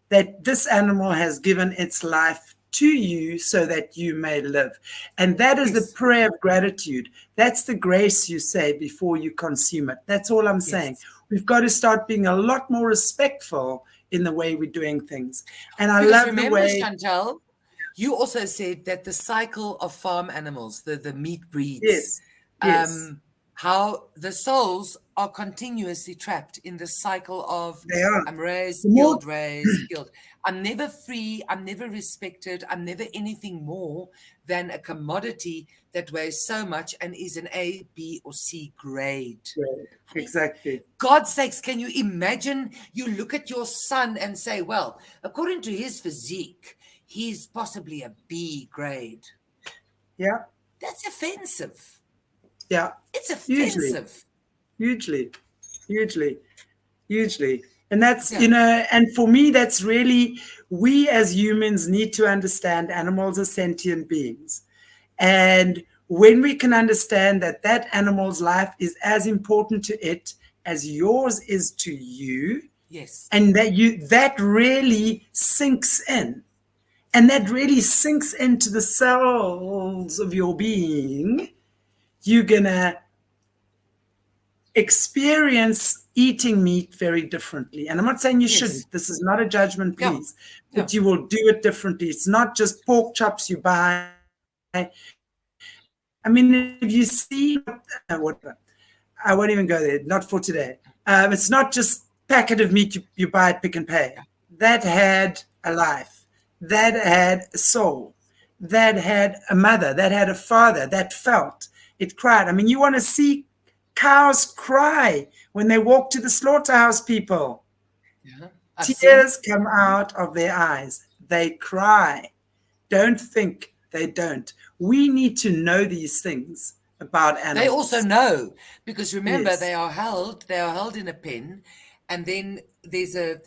Speaker 1: that this animal has given its life to you so that you may live. And that is the
Speaker 2: yes,
Speaker 1: prayer of gratitude. That's the grace you say before you consume it. That's all I'm saying.
Speaker 2: yes.
Speaker 1: We've got to start being a lot more respectful in the way we're doing things. And I
Speaker 2: Because
Speaker 1: love the
Speaker 2: remember,
Speaker 1: way,
Speaker 2: Chantal, you also said that the cycle of farm animals, the meat breeds,
Speaker 1: yes, yes,
Speaker 2: um, how the souls are continuously trapped in the cycle of
Speaker 1: they are.
Speaker 2: I'm raised,
Speaker 1: The more,
Speaker 2: killed, raised, killed. I'm never free, I'm never respected, I'm never anything more than a commodity that weighs so much and is an A, B, or C grade. I mean,
Speaker 1: exactly.
Speaker 2: God's sakes, can you imagine you look at your son and say, well, according to his physique, he's possibly a B grade.
Speaker 1: Yeah,
Speaker 2: That's offensive.
Speaker 1: yeah,
Speaker 2: It's
Speaker 1: hugely,
Speaker 2: offensive.
Speaker 1: hugely, hugely. Hugely. And that's,
Speaker 2: Yeah.
Speaker 1: and for me, that's really, we as humans need to understand animals are sentient beings. And when we can understand that that animal's life is as important to it as yours is to you,
Speaker 2: Yes.
Speaker 1: and that really sinks in. And that
Speaker 2: Yeah.
Speaker 1: really sinks into the cells of your being, you're gonna experience eating meat very differently. And I'm not saying you
Speaker 2: Yes.
Speaker 1: shouldn't. This is not a judgment,
Speaker 2: Yeah.
Speaker 1: please.
Speaker 2: Yeah.
Speaker 1: But you will do it differently. It's not just pork chops you buy. I mean, if you see whatever, I won't even go there. Not for today. It's not just packet of meat you buy at Pick and Pay.
Speaker 2: Yeah.
Speaker 1: That had a life. That had a soul. That had a mother. That had a father. That felt. It cried. I mean, you want to see cows cry when they walk to the slaughterhouse, people.
Speaker 2: Yeah. I've seen.
Speaker 1: Tears come out of their eyes. They cry. Don't think they don't. We need to know these things about
Speaker 2: They also
Speaker 1: animals.
Speaker 2: know because remember
Speaker 1: Yes.
Speaker 2: they are held in a pen, and then there's a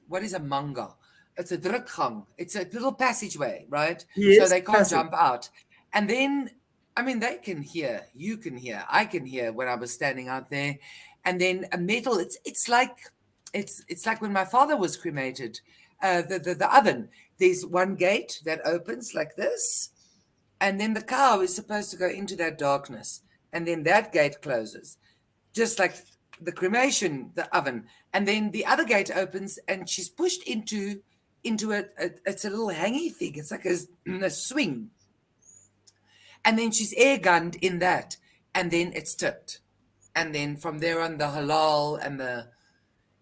Speaker 2: what is a manga? It's a drukgang. It's a little passageway, right? So
Speaker 1: Yes.
Speaker 2: they can't
Speaker 1: Passage.
Speaker 2: jump out. And then I mean they can hear, you can hear, I can hear when I was standing out there. And then a metal, it's like when my father was cremated, the oven. There's one gate that opens like this, and then the cow is supposed to go into that darkness. And then that gate closes, just like the cremation, the oven. And then the other gate opens and she's pushed into it's a little hangy thing. It's like a swing. And then she's air gunned in that. And then it's tipped. And then from there on, the halal and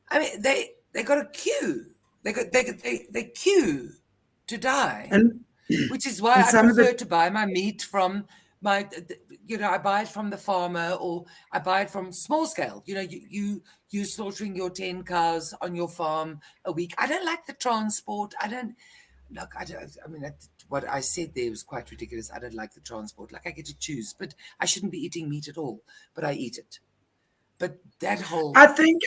Speaker 2: I mean, they got a queue. They queue to die,
Speaker 1: And
Speaker 2: which is why
Speaker 1: and
Speaker 2: I
Speaker 1: some of the
Speaker 2: prefer to buy my meat from my, I buy it from the farmer or I buy it from small scale. You slaughtering your 10 cows on your farm a week. I don't like the transport. I don't look. I don't. I mean, what I said there was quite ridiculous. I don't like the transport. Like I get to choose, but I shouldn't be eating meat at all. But I eat it. But that whole
Speaker 1: I think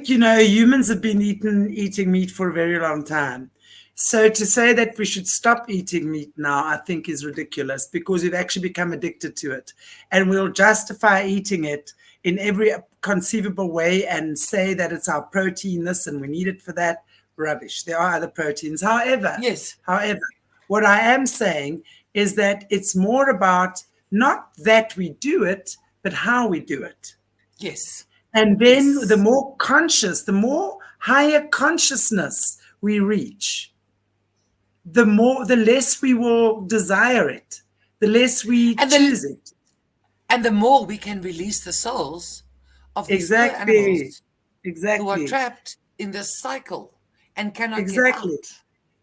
Speaker 1: humans have been eating meat for a very long time. So to say that we should stop eating meat now, I think is ridiculous because we've actually become addicted to it, and we'll justify eating it in every conceivable way and say that it's our protein this and we need it for that. Rubbish. There are other proteins.
Speaker 2: yes,
Speaker 1: However, what I am saying is that it's more about not that we do it, but how we do it.
Speaker 2: yes,
Speaker 1: And then the
Speaker 2: yes,
Speaker 1: more conscious, the more higher consciousness we reach, the less we will desire it. the less we
Speaker 2: And
Speaker 1: choose it.
Speaker 2: the more we can release the souls of these poor
Speaker 1: Exactly.
Speaker 2: animals who are
Speaker 1: Exactly.
Speaker 2: trapped in this cycle and cannot get
Speaker 1: Exactly.
Speaker 2: out.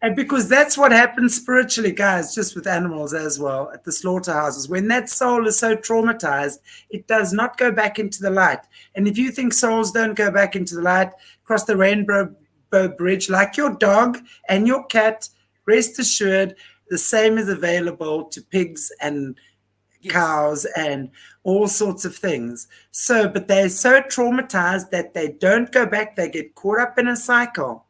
Speaker 1: And because that's what happens spiritually, guys, just with animals as well at the slaughterhouses. When that soul is so traumatized, it does not go back into the light. And if you think souls don't go back into the light, cross the rainbow bridge, like your dog and your cat, rest assured, the same is available to pigs and cows and all sorts of things. So, but they're so traumatized that they don't go back, they get caught up in a cycle.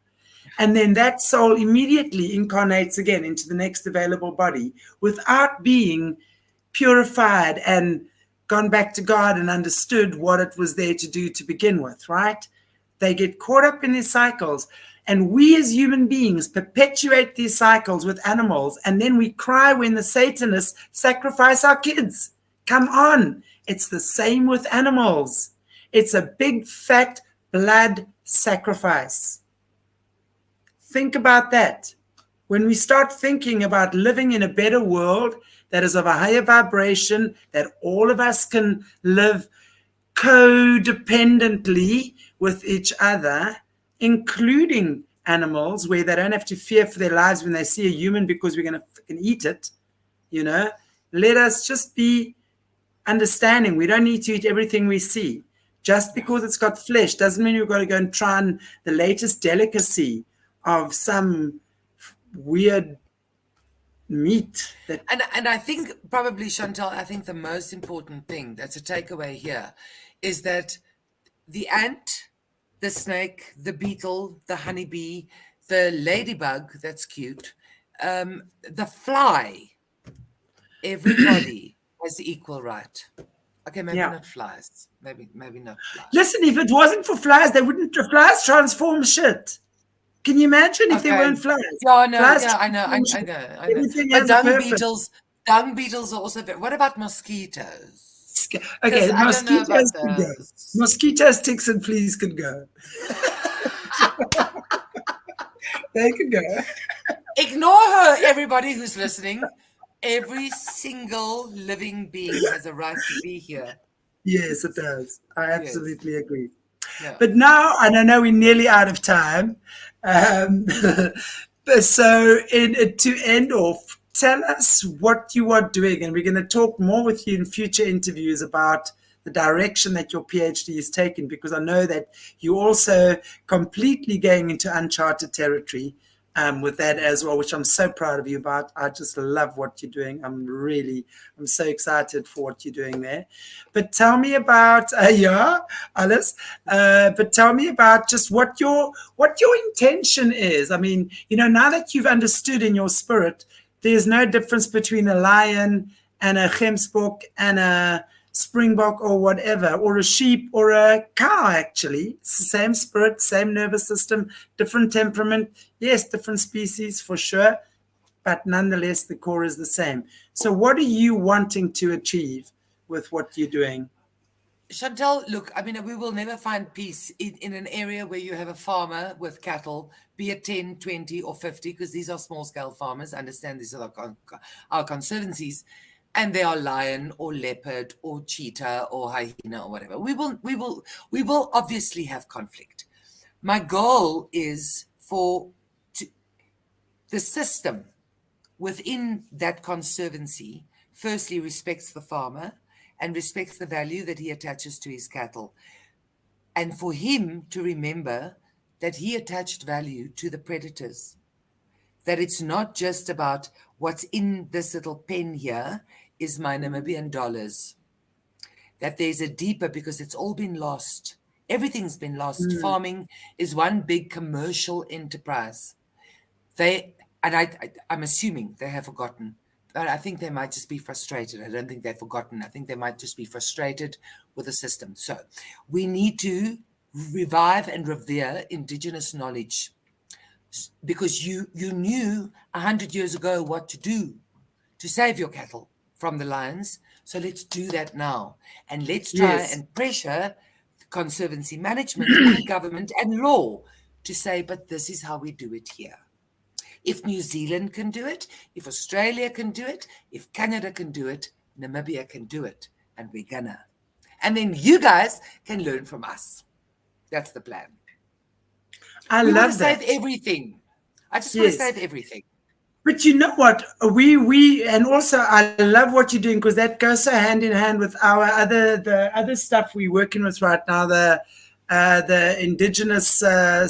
Speaker 1: And then that soul immediately incarnates again into the next available body without being purified and gone back to God and understood what it was there to do to begin with, right? They get caught up in these cycles. And we as human beings perpetuate these cycles with animals. And then we cry when the Satanists sacrifice our kids. Come on. It's the same with animals. It's a big, fat blood sacrifice. Think about that. When we start thinking about living in a better world that is of a higher vibration, that all of us can live codependently with each other, including animals, where they don't have to fear for their lives when they see a human because we're going to freaking eat it, let us just be understanding. We don't need to eat everything we see. Just because it's got flesh doesn't mean we've got to go and try on the latest delicacy of some weird meat.
Speaker 2: And I think probably, Chantal, I think the most important thing that's a takeaway here is that the ant, the snake, the beetle, the honeybee, the ladybug, that's cute, the fly, everybody has equal right. Okay, maybe not flies. Maybe not flies.
Speaker 1: Listen, if it wasn't for flies, the flies transform shit. Can you imagine if there weren't flies?
Speaker 2: Yeah, no,
Speaker 1: flies
Speaker 2: I know.
Speaker 1: Everything
Speaker 2: But
Speaker 1: has a purpose.
Speaker 2: dung beetles are also very. What about mosquitoes?
Speaker 1: Okay, mosquitoes
Speaker 2: could
Speaker 1: can go. Mosquitoes, ticks, and fleas could go. They could go.
Speaker 2: Ignore her, everybody who's listening. Every single living being has a right to be here.
Speaker 1: Yes, it does. I absolutely agree.
Speaker 2: Yeah.
Speaker 1: But now, and I know we're nearly out of time, so to end off, tell us what you are doing, and we're going to talk more with you in future interviews about the direction that your PhD is taking, because I know that you're also completely going into uncharted territory with that as well, which I'm so proud of you about. I just love what you're doing. I'm so excited for what you're doing there. But tell me about, Alice, but tell me about just what your intention is. I mean, now that you've understood in your spirit, there's no difference between a lion and a gemsbok and a springbok or whatever, or a sheep or a cow. Actually, it's the same spirit, same nervous system, different temperament. Yes, different species for sure, but nonetheless the core is the same. So what are you wanting to achieve with what you're doing?
Speaker 2: Chantal, look, I mean, we will never find peace in an area where you have a farmer with cattle, be it 10, 20 or 50, because these are small scale farmers. Understand these are our conservancies. And they are lion or leopard or cheetah or hyena or whatever. We will obviously have conflict. My goal is for the system within that conservancy firstly respects the farmer and respects the value that he attaches to his cattle. And for him to remember that he attached value to the predators. That it's not just about what's in this little pen here is my Namibian dollars. That there's a deeper, because it's all been lost. Everything's been lost. Farming is one big commercial enterprise. I'm assuming they have forgotten. But I think they might just be frustrated. I don't think they've forgotten. I think they might just be frustrated with the system. So we need to revive and revere Indigenous knowledge. Because you knew 100 years ago what to do to save your cattle from the lions. So let's do that now. And let's try and pressure conservancy management and government and law to say, but this is how we do it here. If New Zealand can do it, if Australia can do it, if Canada can do it, Namibia can do it. And we're gonna. And then you guys can learn from us. That's the plan.
Speaker 1: I
Speaker 2: We want to
Speaker 1: love
Speaker 2: save
Speaker 1: that.
Speaker 2: everything. I just want to
Speaker 1: Yes.
Speaker 2: save everything.
Speaker 1: But you know what? We and also I love what you're doing because that goes so hand in hand with the other stuff we're working with right now, the Indigenous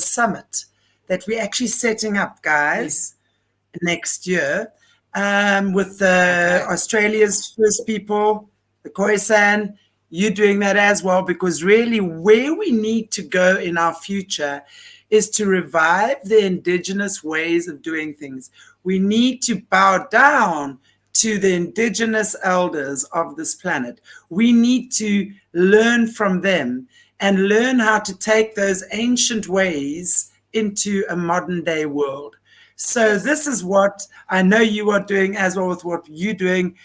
Speaker 1: Summit that we're actually setting up, guys, next year, with the Australia's first people, the Khoisan. You doing that as well, because really where we need to go in our future is to revive the Indigenous ways of doing things. We need to bow down to the Indigenous elders of this planet. We need to learn from them and learn how to take those ancient ways into a modern day world. So this is what I know you are doing as well with what you're doing.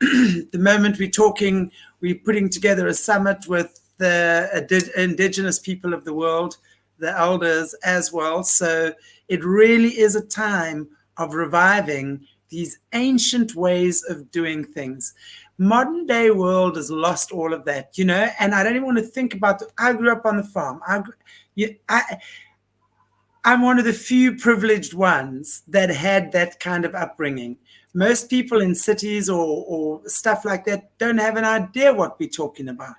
Speaker 1: The moment we're talking, we're putting together a summit with the Indigenous people of the world, the elders as well. So it really is a time of reviving these ancient ways of doing things. Modern day world has lost all of that, you know, and I don't even want to think about I grew up on the farm. I'm one of the few privileged ones that had that kind of upbringing. Most people in cities or stuff like that don't have an idea what we're talking about.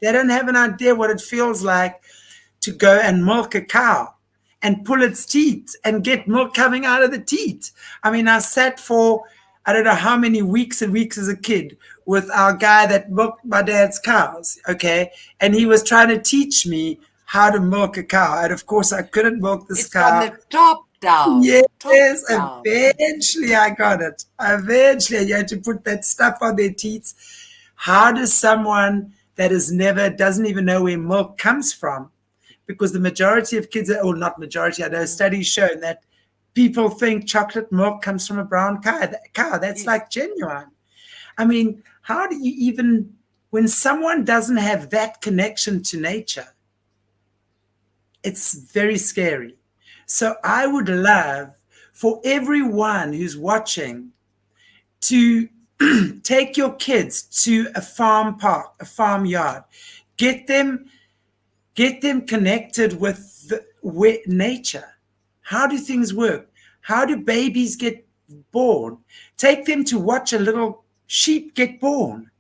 Speaker 1: They don't have an idea what it feels like to go and milk a cow and pull its teat and get milk coming out of the teat. I mean, I sat for, I don't know how many weeks and weeks as a kid with our guy that milked my dad's cows, okay? And he was trying to teach me how to milk a cow. And of course, I couldn't milk this cow.
Speaker 2: From the top down.
Speaker 1: Yes,
Speaker 2: Top down.
Speaker 1: eventually I got it. Eventually, you had to put that stuff on their teats. How does someone that has never, doesn't even know where milk comes from? Because the majority of kids, or not majority, I know studies shown that people think chocolate milk comes from a brown cow. That's like genuine. I mean, how do you even, when someone doesn't have that connection to nature, it's very scary. So I would love for everyone who's watching to take your kids to a farm park, a farmyard, get them connected with nature. How do things work? How do babies get born? Take them to watch a little sheep get born.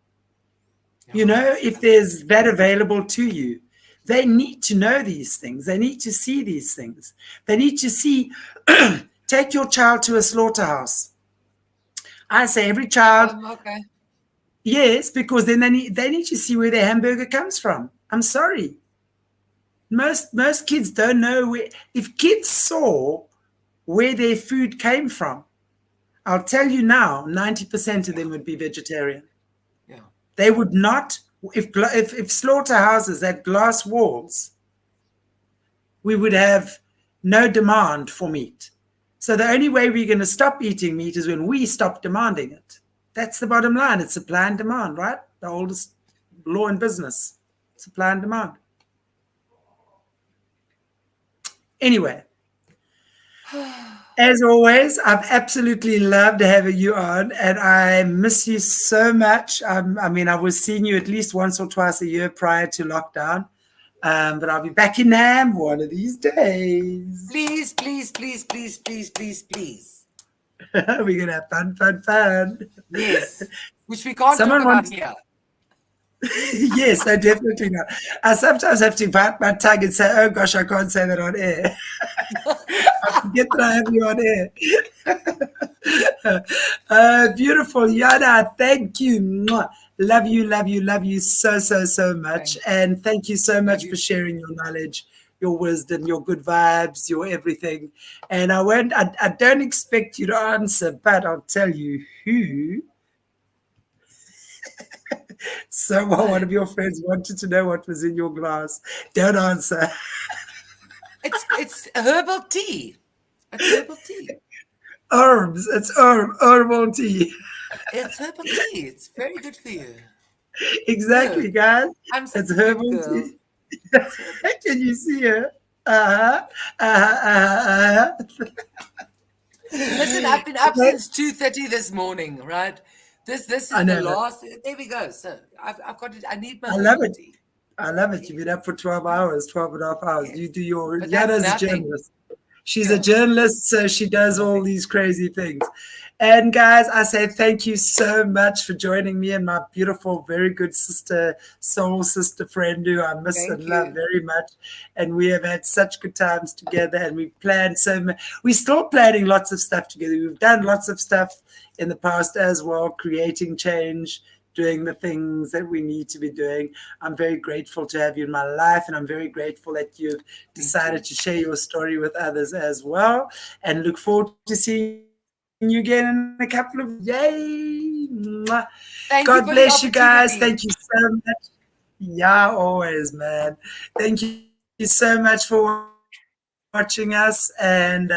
Speaker 1: You know, if there's that available to you. They need to know these things. They need to see these things. They need to see, take your child to a slaughterhouse. I say every child,
Speaker 2: Okay.
Speaker 1: yes, because then they need to see where their hamburger comes from. I'm sorry. Most kids don't know where. If kids saw where their food came from, I'll tell you now, 90% of them would be vegetarian.
Speaker 2: Yeah.
Speaker 1: They would not. If slaughterhouses had glass walls, we would have no demand for meat. So the only way we're going to stop eating meat is when we stop demanding it. That's the bottom line. It's supply and demand, right? The oldest law in business, supply and demand. Anyway, as always, I've absolutely loved having you on, and I miss you so much. I mean, I was seeing you at least once or twice a year prior to lockdown, but I'll be back in Nam one of these days.
Speaker 2: Please, please, please, please, please, please, please.
Speaker 1: We're going to have fun.
Speaker 2: Yes, which we can't talk about here.
Speaker 1: Yes, no, definitely not. I sometimes have to bite my tongue and say, oh gosh, I can't say that on air. I forget that I have you on air. Beautiful. Yanna, thank you. Love you so much. And thank you so much for sharing your knowledge, your wisdom, your good vibes, your everything. And I don't expect you to answer, but I'll tell you who. So one of your friends wanted to know what was in your glass. Don't answer.
Speaker 2: It's herbal tea. It's herbal tea.
Speaker 1: Herbs. It's herbal tea.
Speaker 2: It's herbal tea. It's very good for you.
Speaker 1: Exactly, guys.
Speaker 2: It's
Speaker 1: herbal tea. Can you see her?
Speaker 2: Listen, I've been up since 2:30 this morning, right? This
Speaker 1: I
Speaker 2: is the
Speaker 1: know.
Speaker 2: last. There we go. So I've got it. I need my
Speaker 1: I love
Speaker 2: herbal
Speaker 1: it.
Speaker 2: tea.
Speaker 1: I love it. You've been up for 12 hours, 12 and a half hours. You
Speaker 2: Yes,
Speaker 1: do your,
Speaker 2: but that's
Speaker 1: Yanna's a
Speaker 2: nothing.
Speaker 1: journalist. She's a
Speaker 2: Yeah,
Speaker 1: journalist, so she does all
Speaker 2: nothing.
Speaker 1: these crazy things. And guys, I say thank you so much for joining me and my beautiful, very good sister, soul sister friend who I miss and
Speaker 2: Thank
Speaker 1: love
Speaker 2: you.
Speaker 1: very much. And we have had such good times together, and we planned so much. We're still planning lots of stuff together. We've done lots of stuff in the past as well, creating change, doing the things that we need to be doing. I'm very grateful to have you in my life, and I'm very grateful that you've decided to share your story with others as well. And look forward to seeing you again in a couple of yay. Mwah.
Speaker 2: Thank you
Speaker 1: God
Speaker 2: for the
Speaker 1: bless you guys.
Speaker 2: opportunity.
Speaker 1: Thank you so much. Yeah, always, man. Thank you so much for watching us and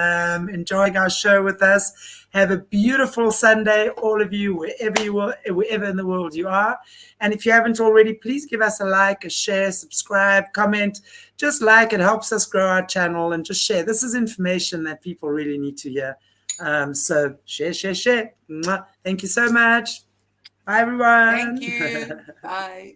Speaker 1: enjoying our show with us. Have a beautiful Sunday, all of you, wherever in the world you are. And if you haven't already, please give us a like, a share, subscribe, comment. Just like, it helps us grow our channel, and just share. This is information that people really need to hear. So share, share, share. Mwah. Thank you so much. Bye,
Speaker 2: Thank
Speaker 1: everyone.
Speaker 2: you. Bye.